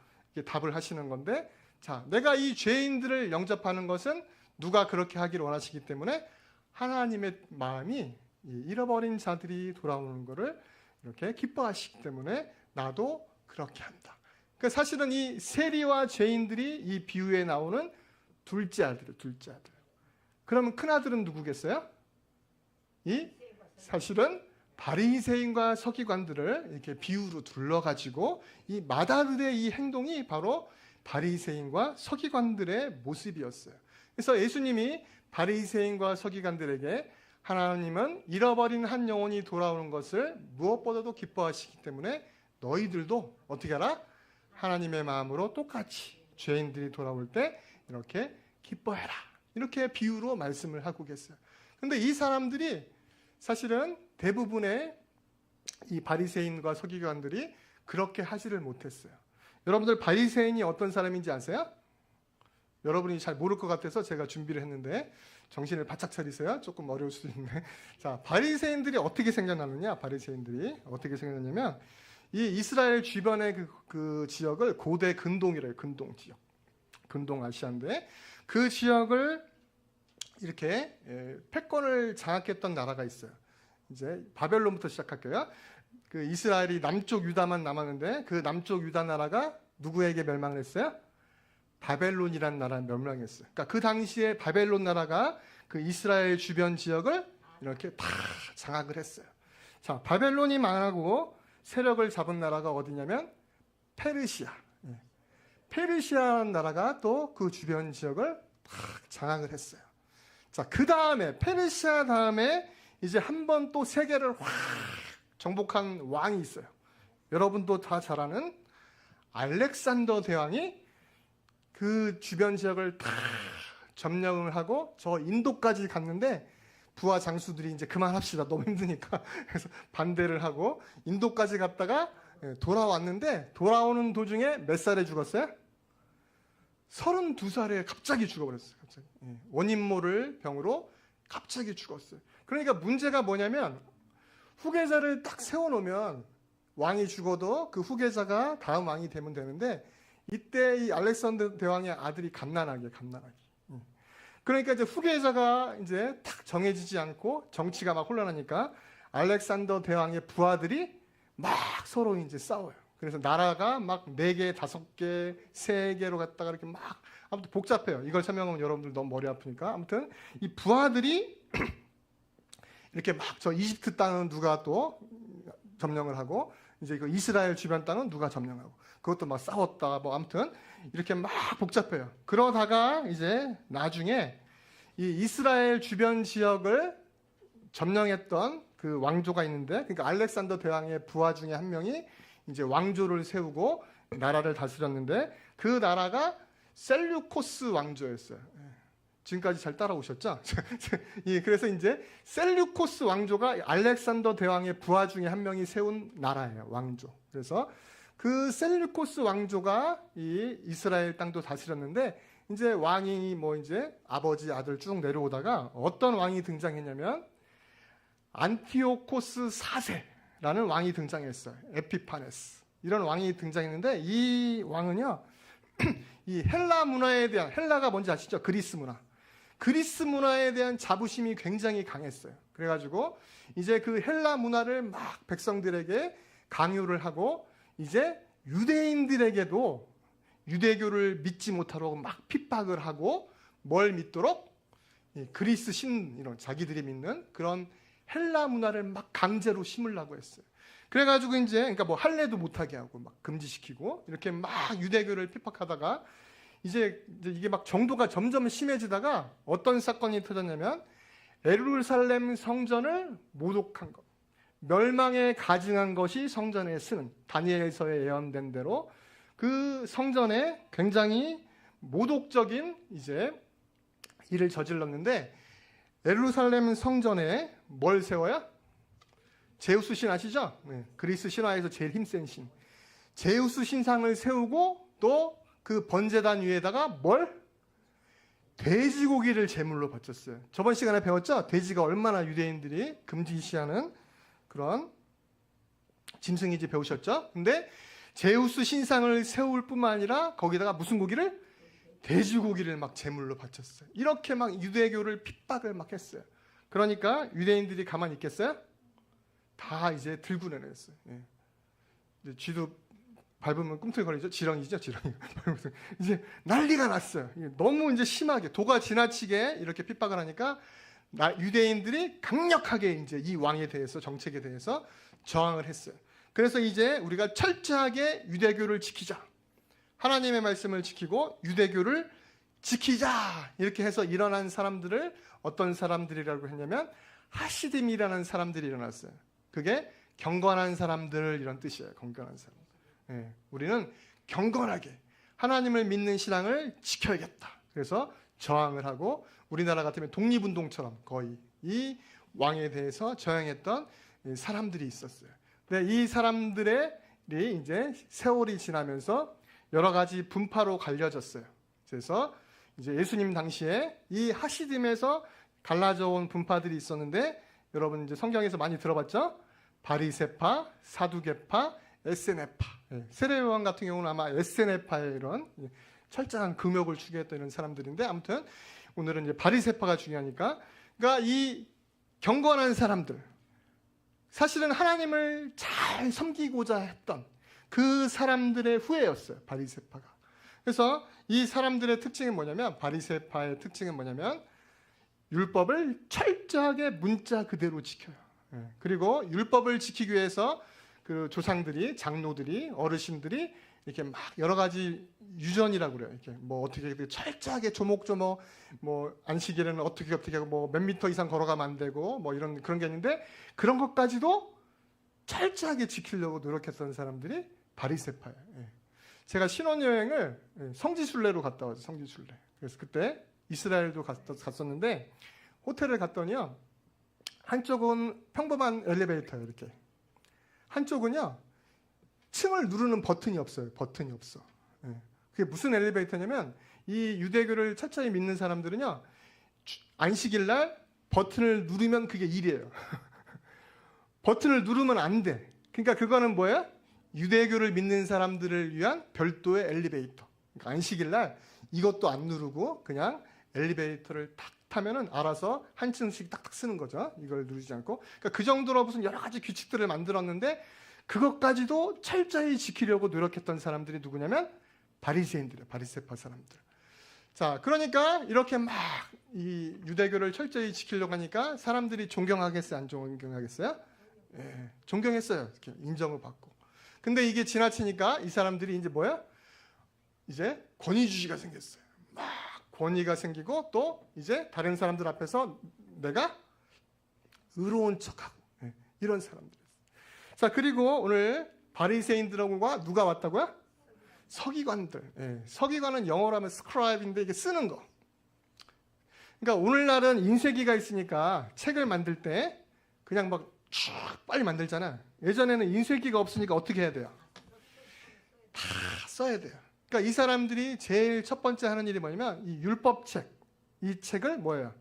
답을 하시는 건데, 자, 내가 이 죄인들을 영접하는 것은 누가 그렇게 하기를 원하시기 때문에 하나님의 마음이 잃어버린 자들이 돌아오는 것을 이렇게 기뻐하시기 때문에 나도 그렇게 한다. 그러니까 사실은 이 세리와 죄인들이 이 비유에 나오는 둘째 아들. 그러면 큰 아들은 누구겠어요? 이 사실은 바리새인과 서기관들을 이렇게 비유로 둘러가지고 이 마다들의 이 행동이 바로 바리새인과 서기관들의 모습이었어요. 그래서 예수님이 바리새인과 서기관들에게 하나님은 잃어버린 한 영혼이 돌아오는 것을 무엇보다도 기뻐하시기 때문에 너희들도 어떻게 하라? 하나님의 마음으로 똑같이 죄인들이 돌아올 때 이렇게 기뻐해라. 이렇게 비유로 말씀을 하고 계세요. 그런데 이 사람들이 사실은 대부분의 이 바리새인과 서기관들이 그렇게 하지를 못했어요. 여러분들 바리새인이 어떤 사람인지 아세요? 여러분이 잘 모를 것 같아서 제가 준비를 했는데 정신을 바짝 차리세요. 조금 어려울 수도 있는데. 자, 바리새인들이 어떻게 생겨나느냐? 바리새인들이 어떻게 생겨나냐면 이 이스라엘 주변의 그 지역을 고대 근동이래요. 근동 지역. 근동 아시아인데 그 지역을 이렇게 패권을 장악했던 나라가 있어요. 이제 바벨론부터 시작할게요. 그 이스라엘이 남쪽 유다만 남았는데 그 남쪽 유다 나라가 누구에게 멸망을 했어요? 바벨론이라는 나라에 멸망했어요. 그러니까 그 당시에 바벨론 나라가 그 이스라엘 주변 지역을 이렇게 다 장악을 했어요. 자, 바벨론이 망하고 세력을 잡은 나라가 어디냐면 페르시아. 페르시아라는 나라가 또 그 주변 지역을 다 장악을 했어요. 자, 그 다음에 페르시아 다음에 이제 한 번 또 세계를 확 정복한 왕이 있어요. 여러분도 다 잘 아는 알렉산더 대왕이 그 주변 지역을 다 점령을 하고 저 인도까지 갔는데 부하 장수들이 이제 그만합시다. 너무 힘드니까. 그래서 반대를 하고 인도까지 갔다가 돌아왔는데 돌아오는 도중에 몇 살에 죽었어요? 32살에 갑자기 죽어버렸어요. 갑자기. 원인 모를 병으로 갑자기 죽었어요. 그러니까 문제가 뭐냐면 후계자를 딱 세워놓으면 왕이 죽어도 그 후계자가 다음 왕이 되면 되는데 이때 이 알렉산더 대왕의 아들이 갓난아기예요. 그러니까 이제 후계자가 이제 딱 정해지지 않고 정치가 막 혼란하니까 알렉산더 대왕의 부하들이 막 서로 이제 싸워요. 그래서 나라가 막 4개, 5개, 3개로 갔다가 이렇게 막 아무튼 복잡해요. 이걸 설명하면 여러분들 너무 머리 아프니까. 아무튼 이 부하들이 이렇게 막 저 이집트 땅은 누가 또 점령을 하고 이제 그 이스라엘 주변 땅은 누가 점령하고 그것도 막 싸웠다 뭐 아무튼 이렇게 막 복잡해요. 그러다가 이제 나중에 이 이스라엘 주변 지역을 점령했던 그 왕조가 있는데 그러니까 알렉산더 대왕의 부하 중에 한 명이 이제 왕조를 세우고 나라를 다스렸는데 그 나라가 셀류코스 왕조였어요. 지금까지 잘 따라오셨죠? 예, 그래서 이제 셀류코스 왕조가 알렉산더 대왕의 부하 중에 한 명이 세운 나라예요. 왕조. 그래서 그 셀류코스 왕조가 이 이스라엘 땅도 다스렸는데 이제 왕이 뭐 이제 아버지 아들 쭉 내려오다가 어떤 왕이 등장했냐면 안티오코스 4세라는 왕이 등장했어요. 에피파네스. 이런 왕이 등장했는데 이 왕은요. 이 헬라 문화에 대한, 헬라가 뭔지 아시죠? 그리스 문화. 그리스 문화에 대한 자부심이 굉장히 강했어요. 그래가지고 이제 그 헬라 문화를 막 백성들에게 강요를 하고 이제 유대인들에게도 유대교를 믿지 못하도록 막 핍박을 하고 뭘 믿도록 그리스 신 이런 자기들이 믿는 그런 헬라 문화를 막 강제로 심으려고 했어요. 그래가지고 이제 그러니까 뭐 할례도 못하게 하고 막 금지시키고 이렇게 막 유대교를 핍박하다가 이제 이게 막 정도가 점점 심해지다가 어떤 사건이 터졌냐면 예루살렘 성전을 모독한 것, 멸망에 가증한 것이 성전에 쓰는 다니엘서에 예언된 대로 그 성전에 굉장히 모독적인 이제 일을 저질렀는데 예루살렘 성전에 뭘 세워야? 제우스 신 아시죠? 네, 그리스 신화에서 제일 힘센 신. 제우스 신상을 세우고 또 그 번제단 위에다가 뭘? 돼지고기를 제물로 바쳤어요. 저번 시간에 배웠죠? 돼지가 얼마나 유대인들이 금지시하는 그런 짐승인지 배우셨죠? 근데 제우스 신상을 세울 뿐만 아니라 거기다가 무슨 고기를? 돼지고기를 막 제물로 바쳤어요. 이렇게 막 유대교를 핍박을 막 했어요. 그러니까 유대인들이 가만히 있겠어요? 다 이제 들고 내렸어요. 예. 이제 쥐도 밟으면 꿈틀거리죠. 지렁이죠, 지렁이. 이제 난리가 났어요. 너무 이제 심하게 도가 지나치게 이렇게 핍박을 하니까 유대인들이 강력하게 이제 이 왕에 대해서 정책에 대해서 저항을 했어요. 그래서 이제 우리가 철저하게 유대교를 지키자. 하나님의 말씀을 지키고 유대교를 지키자. 이렇게 해서 일어난 사람들을 어떤 사람들이라고 했냐면 하시딤이라는 사람들이 일어났어요. 그게 경건한 사람들 이런 뜻이에요. 경건한 사람. 예, 우리는 경건하게 하나님을 믿는 신앙을 지켜야겠다. 그래서 저항을 하고 우리나라 같으면 독립운동처럼 거의 이 왕에 대해서 저항했던 사람들이 있었어요. 근데 이 사람들이 이제 세월이 지나면서 여러 가지 분파로 갈려졌어요. 그래서 이제 예수님 당시에 이 하시딤에서 갈라져 온 분파들이 있었는데 여러분 이제 성경에서 많이 들어봤죠? 바리새파, 사두개파, 에세네파. 세례요한 같은 경우는 아마 에세네파의 이런 철저한 금욕을 추구했던 이런 사람들인데 아무튼 오늘은 이제 바리새파가 중요하니까 그러니까 이 경건한 사람들 사실은 하나님을 잘 섬기고자 했던 그 사람들의 후예였어요. 바리새파가. 그래서 이 사람들의 특징은 뭐냐면 바리새파의 특징은 뭐냐면 율법을 철저하게 문자 그대로 지켜요. 그리고 율법을 지키기 위해서 그 조상들이, 장로들이, 어르신들이 이렇게 막 여러 가지 유전이라고 그래요. 이렇게 뭐 어떻게 철저하게 조목조목 뭐 안식일에는 어떻게 하고 뭐 몇 미터 이상 걸어가면 안 되고 뭐 이런 그런 게 있는데 그런 것까지도 철저하게 지키려고 노력했던 사람들이 바리새파예요. 제가 신혼여행을 성지순례로 갔다 왔어요. 성지순례. 그래서 그때 이스라엘도 갔었는데 호텔을 갔더니요. 한쪽은 평범한 엘리베이터예요. 이렇게. 한쪽은요. 층을 누르는 버튼이 없어요. 버튼이 없어. 그게 무슨 엘리베이터냐면 이 유대교를 철저히 믿는 사람들은요. 안식일 날 버튼을 누르면 그게 일이에요. 버튼을 누르면 안 돼. 그러니까 그거는 뭐예요? 유대교를 믿는 사람들을 위한 별도의 엘리베이터. 그러니까 안식일 날 이것도 안 누르고 그냥 엘리베이터를 탁 타면은 알아서 한 층씩 딱딱 쓰는 거죠. 이걸 누르지 않고. 그러니까 그 정도로 무슨 여러 가지 규칙들을 만들었는데 그것까지도 철저히 지키려고 노력했던 사람들이 누구냐면 바리새인들이에요. 바리새파 사람들. 자, 그러니까 이렇게 막 이 유대교를 철저히 지키려고 하니까 사람들이 존경하겠어요? 안 존경하겠어요? 예, 존경했어요. 이렇게 인정을 받고. 근데 이게 지나치니까 이 사람들이 이제 뭐야? 이제 권위주의가 생겼어요. 막 권위가 생기고 또 이제 다른 사람들 앞에서 내가 의로운 척하고 이런 사람들. 자, 그리고 오늘 바리새인들과 누가 왔다고요? 서기관들. 서기관은 영어로 하면 스크라이브인데 이게 쓰는 거. 그러니까 오늘날은 인쇄기가 있으니까 책을 만들 때 그냥 막 쭉 빨리 만들잖아. 예전에는 인쇄기가 없으니까 어떻게 해야 돼요? 다 써야 돼요. 그러니까 이 사람들이 제일 첫 번째 하는 일이 뭐냐면 이 율법책, 이 책을 뭐예요?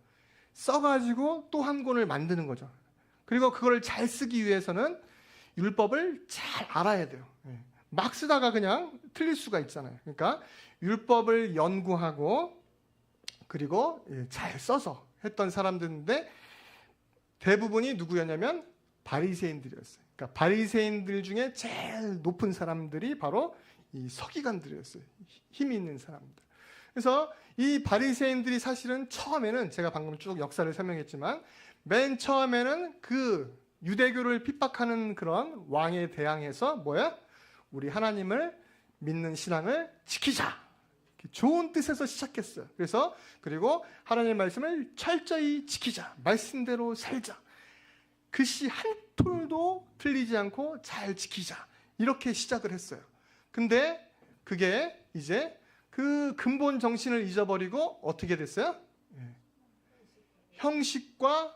써가지고 또 한 권을 만드는 거죠. 그리고 그걸 잘 쓰기 위해서는 율법을 잘 알아야 돼요. 막 쓰다가 그냥 틀릴 수가 있잖아요. 그러니까 율법을 연구하고 그리고 잘 써서 했던 사람들인데 대부분이 누구였냐면 바리새인들이었어요. 그러니까 바리새인들 중에 제일 높은 사람들이 바로 이 서기관들이었어요. 힘이 있는 사람들. 그래서 이 바리새인들이 사실은 처음에는 제가 방금 쭉 역사를 설명했지만 맨 처음에는 그 유대교를 핍박하는 그런 왕에 대항해서 뭐야? 우리 하나님을 믿는 신앙을 지키자. 좋은 뜻에서 시작했어요. 그래서 그리고 하나님의 말씀을 철저히 지키자. 말씀대로 살자. 글씨 한 톨도 틀리지 않고 잘 지키자. 이렇게 시작을 했어요. 근데 그게 이제 그 근본 정신을 잊어버리고 어떻게 됐어요? 형식과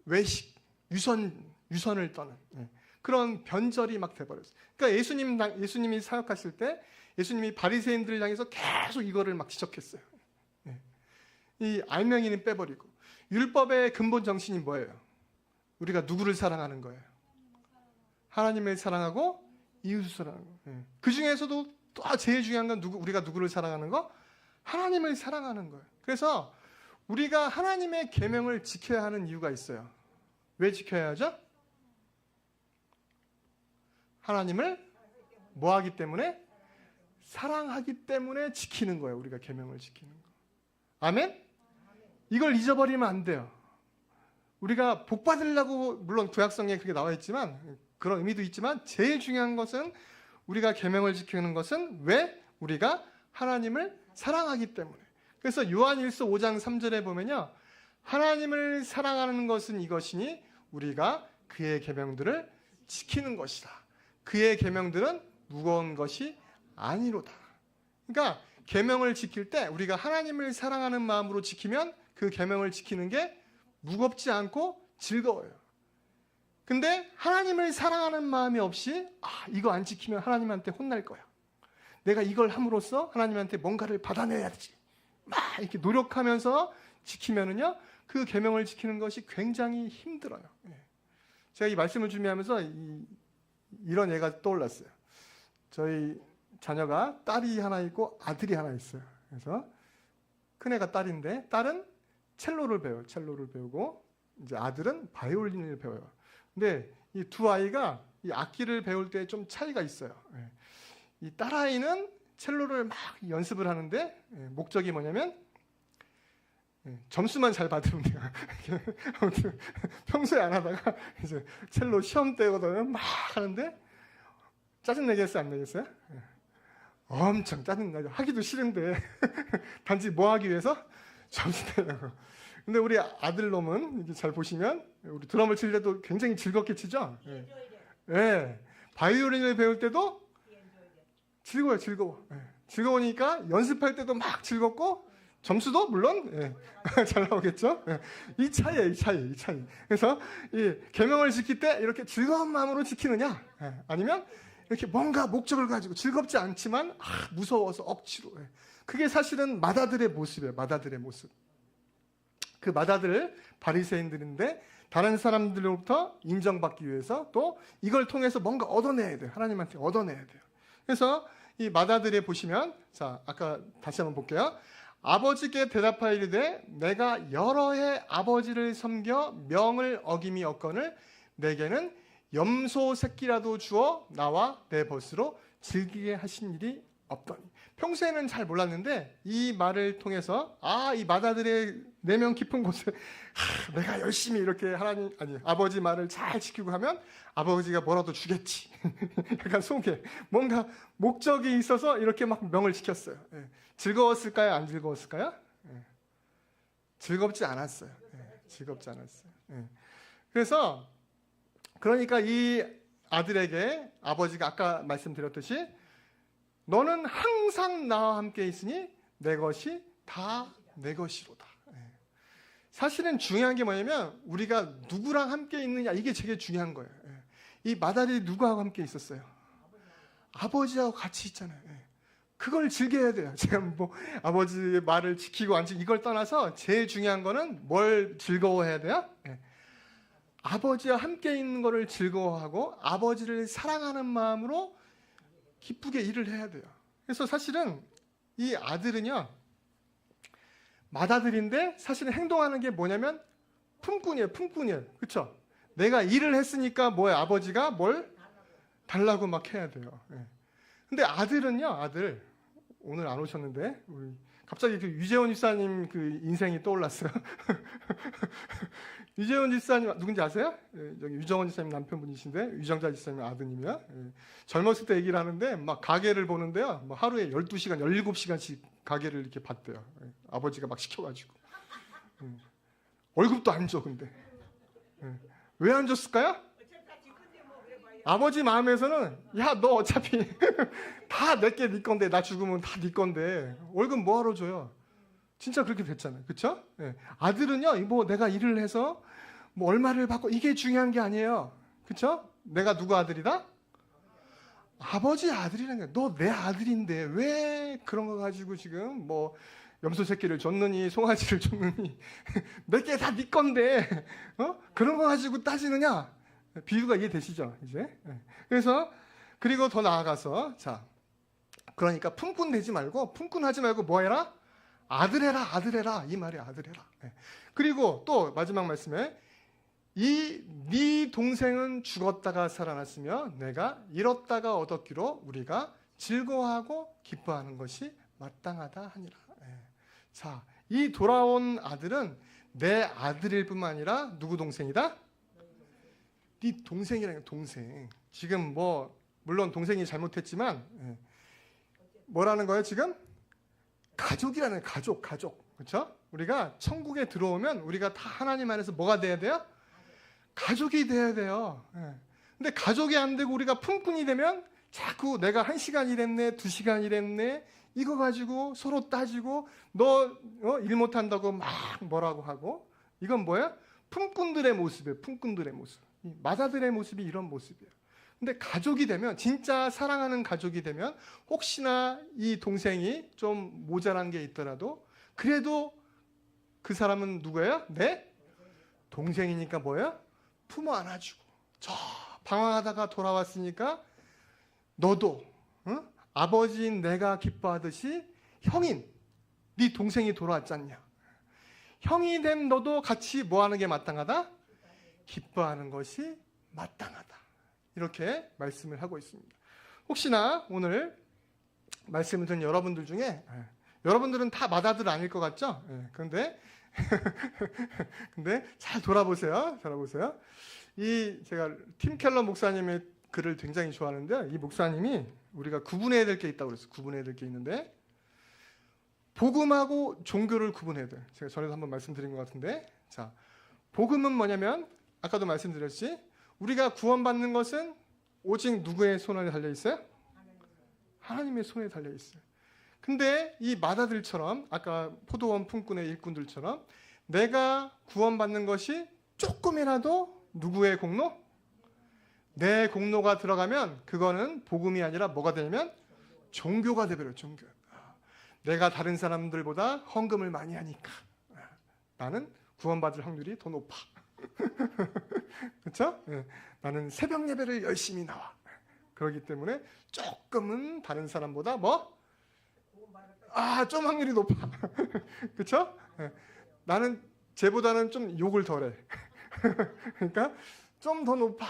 외식, 유선을 떠는 그런 변절이 막 돼버렸어요. 그러니까 예수님이 사역하실 때 예수님이 바리새인들을 향해서 계속 이거를 막 지적했어요. 이 알맹이는 빼버리고 율법의 근본 정신이 뭐예요? 우리가 누구를 사랑하는 거예요? 하나님을 사랑하고 이웃을 사랑하는 거예요. 그 중에서도 또 제일 중요한 건 우리가 누구를 사랑하는 거? 하나님을 사랑하는 거예요. 그래서 우리가 하나님의 계명을 지켜야 하는 이유가 있어요. 왜 지켜야 하죠? 하나님을 뭐 하기 때문에? 사랑하기 때문에 지키는 거예요. 우리가 계명을 지키는 거. 아멘? 이걸 잊어버리면 안 돼요. 우리가 복 받으려고 물론 구약성에 그렇게 나와 있지만 그런 의미도 있지만 제일 중요한 것은 우리가 계명을 지키는 것은 왜? 우리가 하나님을 사랑하기 때문에. 그래서 요한일서 5장 3절에 보면요. 하나님을 사랑하는 것은 이것이니 우리가 그의 계명들을 지키는 것이다. 그의 계명들은 무거운 것이 아니로다. 그러니까 계명을 지킬 때 우리가 하나님을 사랑하는 마음으로 지키면 그 계명을 지키는 게 무겁지 않고 즐거워요. 근데 하나님을 사랑하는 마음이 없이 이거 안 지키면 하나님한테 혼날 거야. 내가 이걸 함으로써 하나님한테 뭔가를 받아내야지. 막 이렇게 노력하면서 지키면은요. 그 계명을 지키는 것이 굉장히 힘들어요. 제가 이 말씀을 준비하면서 이런 예가 떠올랐어요. 저희 자녀가 딸이 하나 있고 아들이 하나 있어요. 그래서 큰애가 딸인데 딸은 첼로를 배워요. 첼로를 배우고 이제 아들은 바이올린을 배워요. 근데 이 두 아이가 이 악기를 배울 때 좀 차이가 있어요. 이 딸아이는 첼로를 막 연습을 하는데 목적이 뭐냐면 점수만 잘 받으면 돼요. 아무튼 평소에 안 하다가 이제 첼로 시험 때거든 막 하는데 짜증 내겠어요, 안 내겠어요? 엄청 짜증 나죠. 하기도 싫은데 단지 뭐 하기 위해서 점수 내려고. 근데 우리 아들놈은 이렇게 잘 보시면 우리 드럼을 칠 때도 굉장히 즐겁게 치죠. 네. 바이올린을 배울 때도 즐거워요, 즐거워. 즐거우니까 연습할 때도 막 즐겁고 점수도 물론 잘 나오겠죠. 이 차이예요, 이 차이. 그래서 이 계명을 지킬 때 이렇게 즐거운 마음으로 지키느냐, 아니면 이렇게 뭔가 목적을 가지고 즐겁지 않지만 무서워서 억지로. 그게 사실은 맏아들의 모습이에요. 맏아들의 모습. 그 맏아들 바리새인들인데 다른 사람들로부터 인정받기 위해서 또 이걸 통해서 뭔가 얻어내야 돼요. 하나님한테 얻어내야 돼요. 그래서 이 맏아들에 보시면 자 아까 다시 한번 볼게요. 아버지께 대답하여 이르되 내가 여러 해 아버지를 섬겨 명을 어김이 없거늘 내게는 염소 새끼라도 주어 나와 내 벗으로 즐기게 하신 일이 없더니. 평소에는 잘 몰랐는데 이 말을 통해서 이 맏아들의 내면 깊은 곳에 내가 열심히 이렇게 아버지 말을 잘 지키고 하면 아버지가 뭐라도 주겠지. 약간 속에 뭔가 목적이 있어서 이렇게 막 명을 지켰어요. 즐거웠을까요? 안 즐거웠을까요? 즐겁지 않았어요. 즐겁지 않았어요. 그래서 그러니까 이 아들에게 아버지가 아까 말씀드렸듯이 너는 항상 나와 함께 있으니 내 것이 다 내 것이로다. 사실은 중요한 게 뭐냐면 우리가 누구랑 함께 있느냐 이게 되게 중요한 거예요. 이 맏아들이 누구하고 함께 있었어요? 아버지하고 같이 있잖아요. 그걸 즐겨야 돼요. 제가 뭐 아버지의 말을 지키고 안 지키고 이걸 떠나서 제일 중요한 거는 뭘 즐거워해야 돼요? 아버지와 함께 있는 거를 즐거워하고 아버지를 사랑하는 마음으로 기쁘게 일을 해야 돼요. 그래서 사실은 이 아들은요, 맏아들인데 사실은 행동하는 게 뭐냐면 품꾼이에요. 품꾼이에요. 그렇죠? 내가 일을 했으니까 뭐야, 아버지가 뭘 달라고 막 해야 돼요. 예. 근데 아들은요, 아들 오늘 안 오셨는데 우리 갑자기 그 유재원 집사님 그 인생이 떠올랐어요. 유재원 집사님 누군지 아세요? 예, 여기 유정원 집사님 남편분이신데 유정자 집사님 아드님이야. 예. 젊었을 때 얘기를 하는데 막 가게를 보는데요. 뭐 하루에 12시간, 17시간씩 가게를 이렇게 봤대요. 예. 아버지가 막 시켜가지고. 월급도 안 줘, 근데. 왜 안 줬을까요? 아버지 마음에서는 야, 너 어차피 다 내게 네 건데, 나 죽으면 다 네 건데 월급 뭐하러 줘요? 진짜 그렇게 됐잖아요. 그렇죠? 예. 아들은요, 뭐 내가 일을 해서 뭐 얼마를 받고 이게 중요한 게 아니에요. 그렇죠? 내가 누구 아들이다? 아버지 아들이라는 게, 너 내 아들인데 왜 그런 거 가지고 지금 뭐 염소 새끼를 줬느니 송아지를 줬느니 내게 다 네 건데 그런 거 가지고 따지느냐? 비유가 이해되시죠? 이제. 그래서 그리고 더 나아가서 자, 그러니까 품꾼 되지 말고, 품꾼하지 말고 뭐 해라? 아들 해라, 아들 해라. 이 말이 아들 해라. 그리고 또 마지막 말씀에 네 동생은 죽었다가 살아났으며 내가 잃었다가 얻었기로 우리가 즐거워하고 기뻐하는 것이 마땅하다 하니라. 자, 이 돌아온 아들은 내 아들일 뿐만 아니라 누구 동생이다? 네 동생이라는 게, 동생. 지금 뭐 물론 동생이 잘못했지만 뭐라는 거예요 지금? 가족이라는, 가족. 그렇죠? 우리가 천국에 들어오면 우리가 다 하나님 안에서 뭐가 돼야 돼요? 가족이 돼야 돼요. 근데 가족이 안 되고 우리가 품꾼이 되면 자꾸 내가 1시간 일했네, 2시간 일했네, 이거 가지고 서로 따지고 너 일 못한다고 막 뭐라고 하고, 이건 뭐야? 품꾼들의 모습이에요. 품꾼들의 모습. 맏아들의 모습이 이런 모습이에요. 근데 가족이 되면, 진짜 사랑하는 가족이 되면, 혹시나 이 동생이 좀 모자란 게 있더라도 그래도 그 사람은 누구예요? 내 동생이니까 뭐예요? 품어 안아주고, 저 방황하다가 돌아왔으니까 너도 아버지인 내가 기뻐하듯이 형인 네 동생이 돌아왔잖냐, 형이 된 너도 같이 뭐 하는 게 마땅하다? 기뻐하는 것이 마땅하다. 이렇게 말씀을 하고 있습니다. 혹시나 오늘 말씀을 듣는 여러분들 중에 여러분들은 다 맏아들 아닐 것 같죠? 그런데 근데 잘 돌아보세요. 이 제가 팀 켈러 목사님의 글을 굉장히 좋아하는데, 이 목사님이 우리가 구분해야 될 게 있다고 그랬어요. 구분해야 될 게 있는데, 복음하고 종교를 구분해야 돼요. 제가 전에도 한번 말씀드린 것 같은데, 자, 복음은 뭐냐면 아까도 말씀드렸지, 우리가 구원받는 것은 오직 누구의 손에 달려 있어요? 하나님의 손에 달려 있어요. 근데 이 맏아들처럼, 아까 포도원 품꾼의 일꾼들처럼 내가 구원받는 것이 조금이라도 누구의 공로? 내 공로가 들어가면 그거는 복음이 아니라 뭐가 되냐면 종교가 되버려요. 종교. 내가 다른 사람들보다 헌금을 많이 하니까 나는 구원받을 확률이 더 높아. 그렇죠? 나는 새벽 예배를 열심히 나와. 그렇기 때문에 조금은 다른 사람보다 좀 확률이 높아. 그렇죠? 나는 쟤보다는 좀 욕을 덜해. 그러니까 좀 더 높아.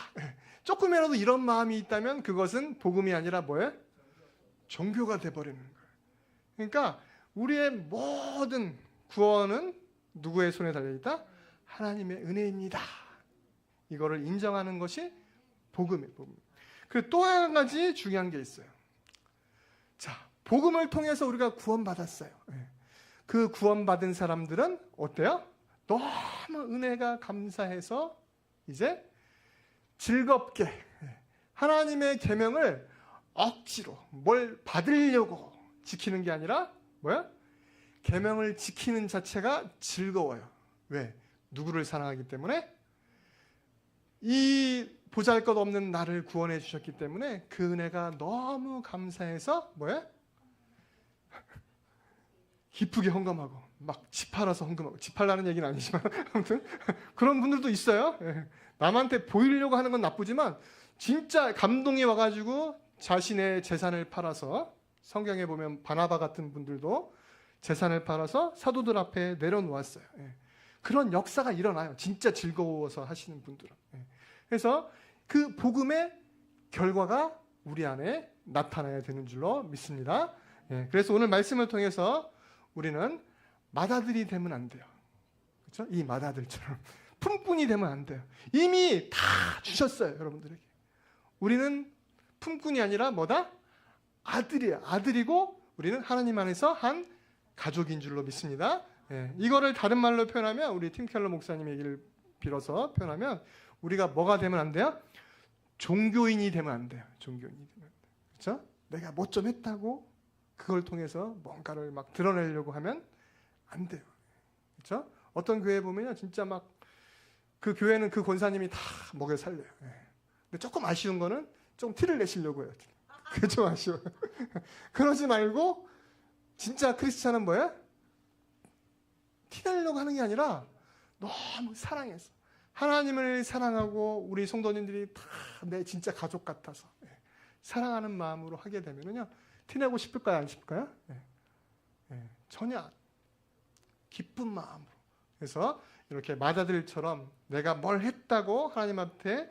조금이라도 이런 마음이 있다면 그것은 복음이 아니라 뭐예요? 종교가 돼버리는 거예요. 그러니까 우리의 모든 구원은 누구의 손에 달려있다? 하나님의 은혜입니다. 이거를 인정하는 것이 복음이에요. 복음. 그리고 또 한 가지 중요한 게 있어요. 자, 복음을 통해서 우리가 구원받았어요. 그 구원받은 사람들은 어때요? 너무 은혜가 감사해서 이제 즐겁게 하나님의 계명을 억지로 뭘 받으려고 지키는 게 아니라 뭐야? 계명을 지키는 자체가 즐거워요. 왜? 누구를 사랑하기 때문에? 이 보잘것없는 나를 구원해 주셨기 때문에 그 은혜가 너무 감사해서 뭐야? 기쁘게 헌금하고 막 집 팔아서 헌금하고, 집 팔라는 얘기는 아니지만 아무튼 그런 분들도 있어요. 남한테 보이려고 하는 건 나쁘지만 진짜 감동이 와가지고 자신의 재산을 팔아서, 성경에 보면 바나바 같은 분들도 재산을 팔아서 사도들 앞에 내려놓았어요. 그런 역사가 일어나요. 진짜 즐거워서 하시는 분들은. 그래서 그 복음의 결과가 우리 안에 나타나야 되는 줄로 믿습니다. 그래서 오늘 말씀을 통해서 우리는 맏아들이 되면 안 돼요. 그렇죠? 이 맏아들처럼 품꾼이 되면 안 돼요. 이미 다 주셨어요, 여러분들에게. 우리는 품꾼이 아니라 뭐다? 아들이에요. 아들이고 우리는 하나님 안에서 한 가족인 줄로 믿습니다. 이거를 다른 말로 표현하면, 우리 팀 켈러 목사님 얘기를 빌어서 표현하면, 우리가 뭐가 되면 안 돼요? 종교인이 되면 안 돼요. 종교인이 되면. 그렇죠? 내가 뭐 좀 했다고 그걸 통해서 뭔가를 막 드러내려고 하면 안 돼요. 그렇죠? 어떤 교회 보면요, 진짜 막 그 교회는 그 권사님이 다 먹여 살려요. 근데 조금 아쉬운 거는 좀 티를 내시려고 해요. 그게 좀 아쉬워요. 그러지 말고 진짜 크리스찬은 뭐예요? 티내려고 하는 게 아니라 너무 사랑해서, 하나님을 사랑하고 우리 성도님들이 다 내 진짜 가족 같아서 사랑하는 마음으로 하게 되면요, 티내고 싶을까요? 안 싶을까요? 전혀 기쁜 마음으로. 그래서 이렇게 맏아들처럼 내가 뭘 했다고 하나님 앞에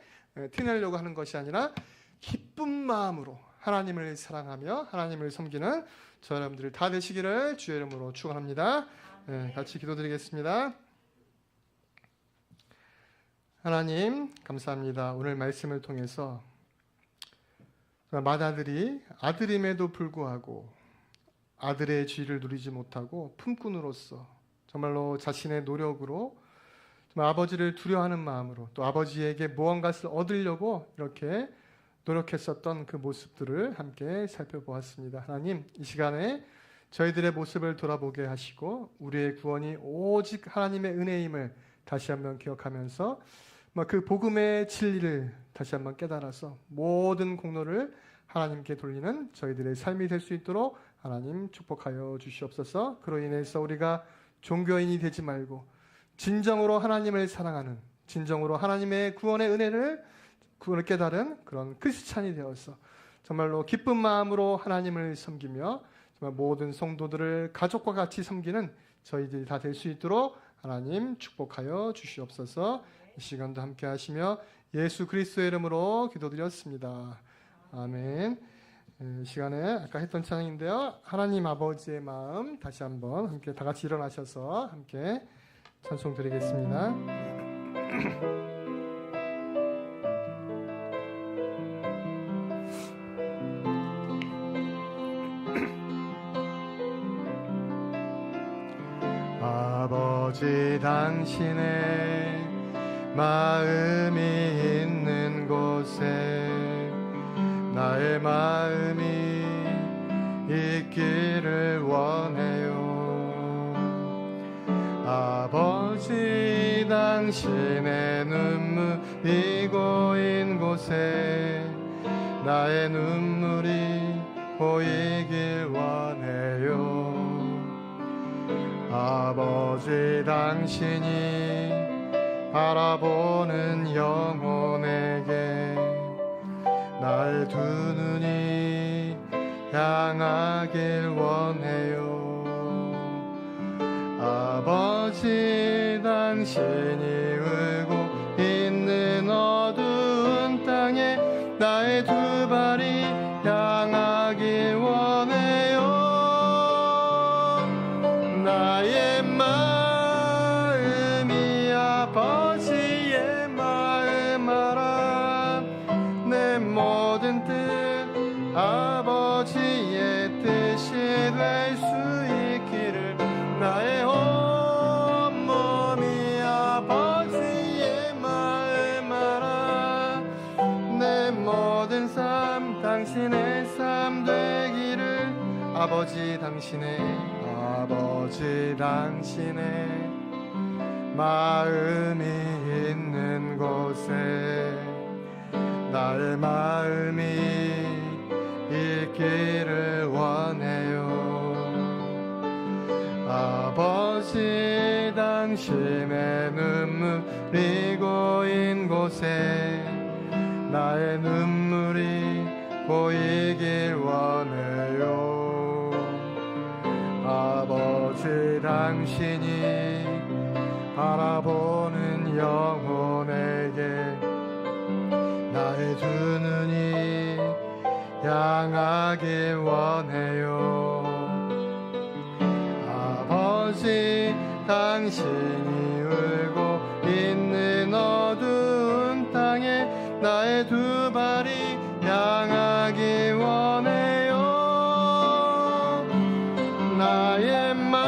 티내려고 하는 것이 아니라 기쁜 마음으로 하나님을 사랑하며 하나님을 섬기는 저 여러분들이 다 되시기를 주의 이름으로 축원합니다. 같이 기도드리겠습니다. 하나님 감사합니다. 오늘 말씀을 통해서 맏아들이 아들임에도 불구하고 아들의 지위를 누리지 못하고 품꾼으로서 정말로 자신의 노력으로 정말 아버지를 두려워하는 마음으로, 또 아버지에게 무언가를 얻으려고 이렇게 노력했었던 그 모습들을 함께 살펴보았습니다. 하나님, 이 시간에 저희들의 모습을 돌아보게 하시고 우리의 구원이 오직 하나님의 은혜임을 다시 한번 기억하면서 그 복음의 진리를 다시 한번 깨달아서 모든 공로를 하나님께 돌리는 저희들의 삶이 될 수 있도록 하나님 축복하여 주시옵소서. 그로 인해서 우리가 종교인이 되지 말고 진정으로 하나님을 사랑하는, 진정으로 하나님의 구원의 은혜를 깨달은 그런 크리스찬이 되어서 정말로 기쁜 마음으로 하나님을 섬기며 정말 모든 성도들을 가족과 같이 섬기는 저희들이 다 될 수 있도록 하나님 축복하여 주시옵소서. 이 시간도 함께 하시며 예수 그리스도의 이름으로 기도드렸습니다. 아멘. 이 시간에 아까 했던 찬양인데요, 하나님 아버지의 마음, 다시 한번 함께 다 같이 일어나셔서 함께 찬송 드리겠습니다. 아버지 당신의 마음이 있는 곳에 나의 마음이 있기를 원해요. 아버지 당신의 눈물이 고인 곳에 나의 눈물이 보이길 원해요. 아버지 당신이 바라보는 영혼에게 나의 두 눈이 향하길 원해요. 아버지 당신이 울고 있는 어두운 땅에 나의 두 발이 향하길 원해요. 나의 마음이 아버지의 마음 알아. 내 모든 뜻 아버지의 뜻이 될 수 있기를. 나의 온몸이 아버지의 마음 알아. 내 모든 삶 당신의 삶 되기를. 아버지 당신의 마음이 있는 곳에 나의 마음이 있기를 원해요. 아버지 당신의 눈물이 고인 곳에 나의 눈물이 보이길 원해요. 아버지 당신이 바라보는 영혼에게 나의 두 눈이 향하길 원해요. 아버지 당신이 울고 있는 어두운 땅에 나의 두 발이 향하길 원해요. 나의 마음이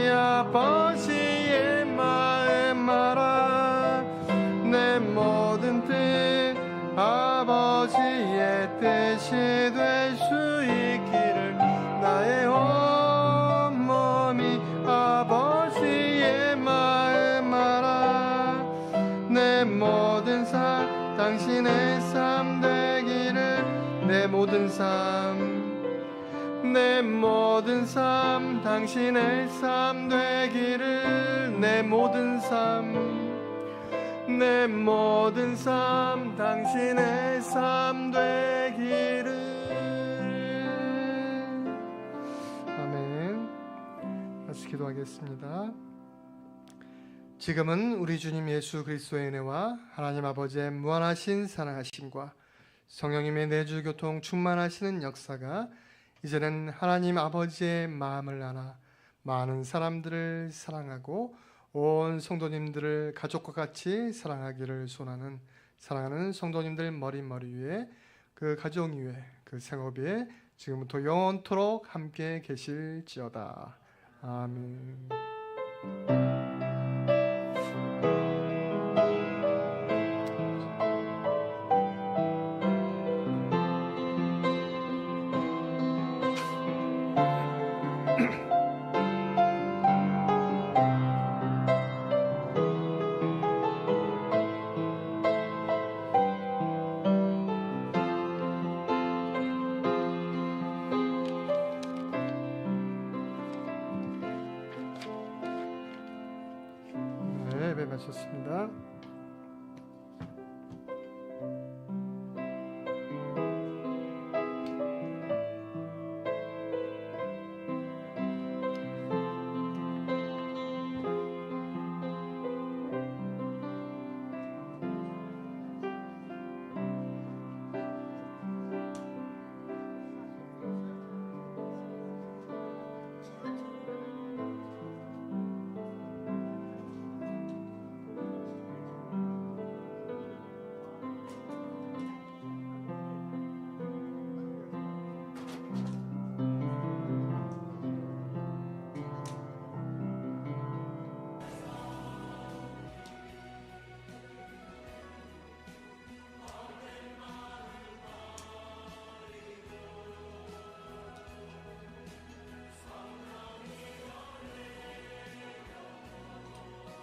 아버지의 마음 알아. 내 모든 뜻 아버지의 뜻이 될 수 있기를. 나의 온몸이 아버지의 마음 알아. 내 모든 삶 당신의 삶 되기를. 내 모든 삶 당신의 삶 되기를. 내 모든 삶 당신의 삶 되기를. 아멘. 같이 기도하겠습니다. 지금은 우리 주님 예수 그리스도의 은혜와 하나님 아버지의 무한하신 사랑하심과 성령님의 내주 교통 충만하시는 역사가 이제는 하나님 아버지의 마음을 알아 많은 사람들을 사랑하고 온 성도님들을 가족과 같이 사랑하기를 소원하는 사랑하는 성도님들 머리 위에 그 가정 위에 그 생업 위에 지금부터 영원토록 함께 계실지어다. 아멘. 네, 예배 마쳤습니다.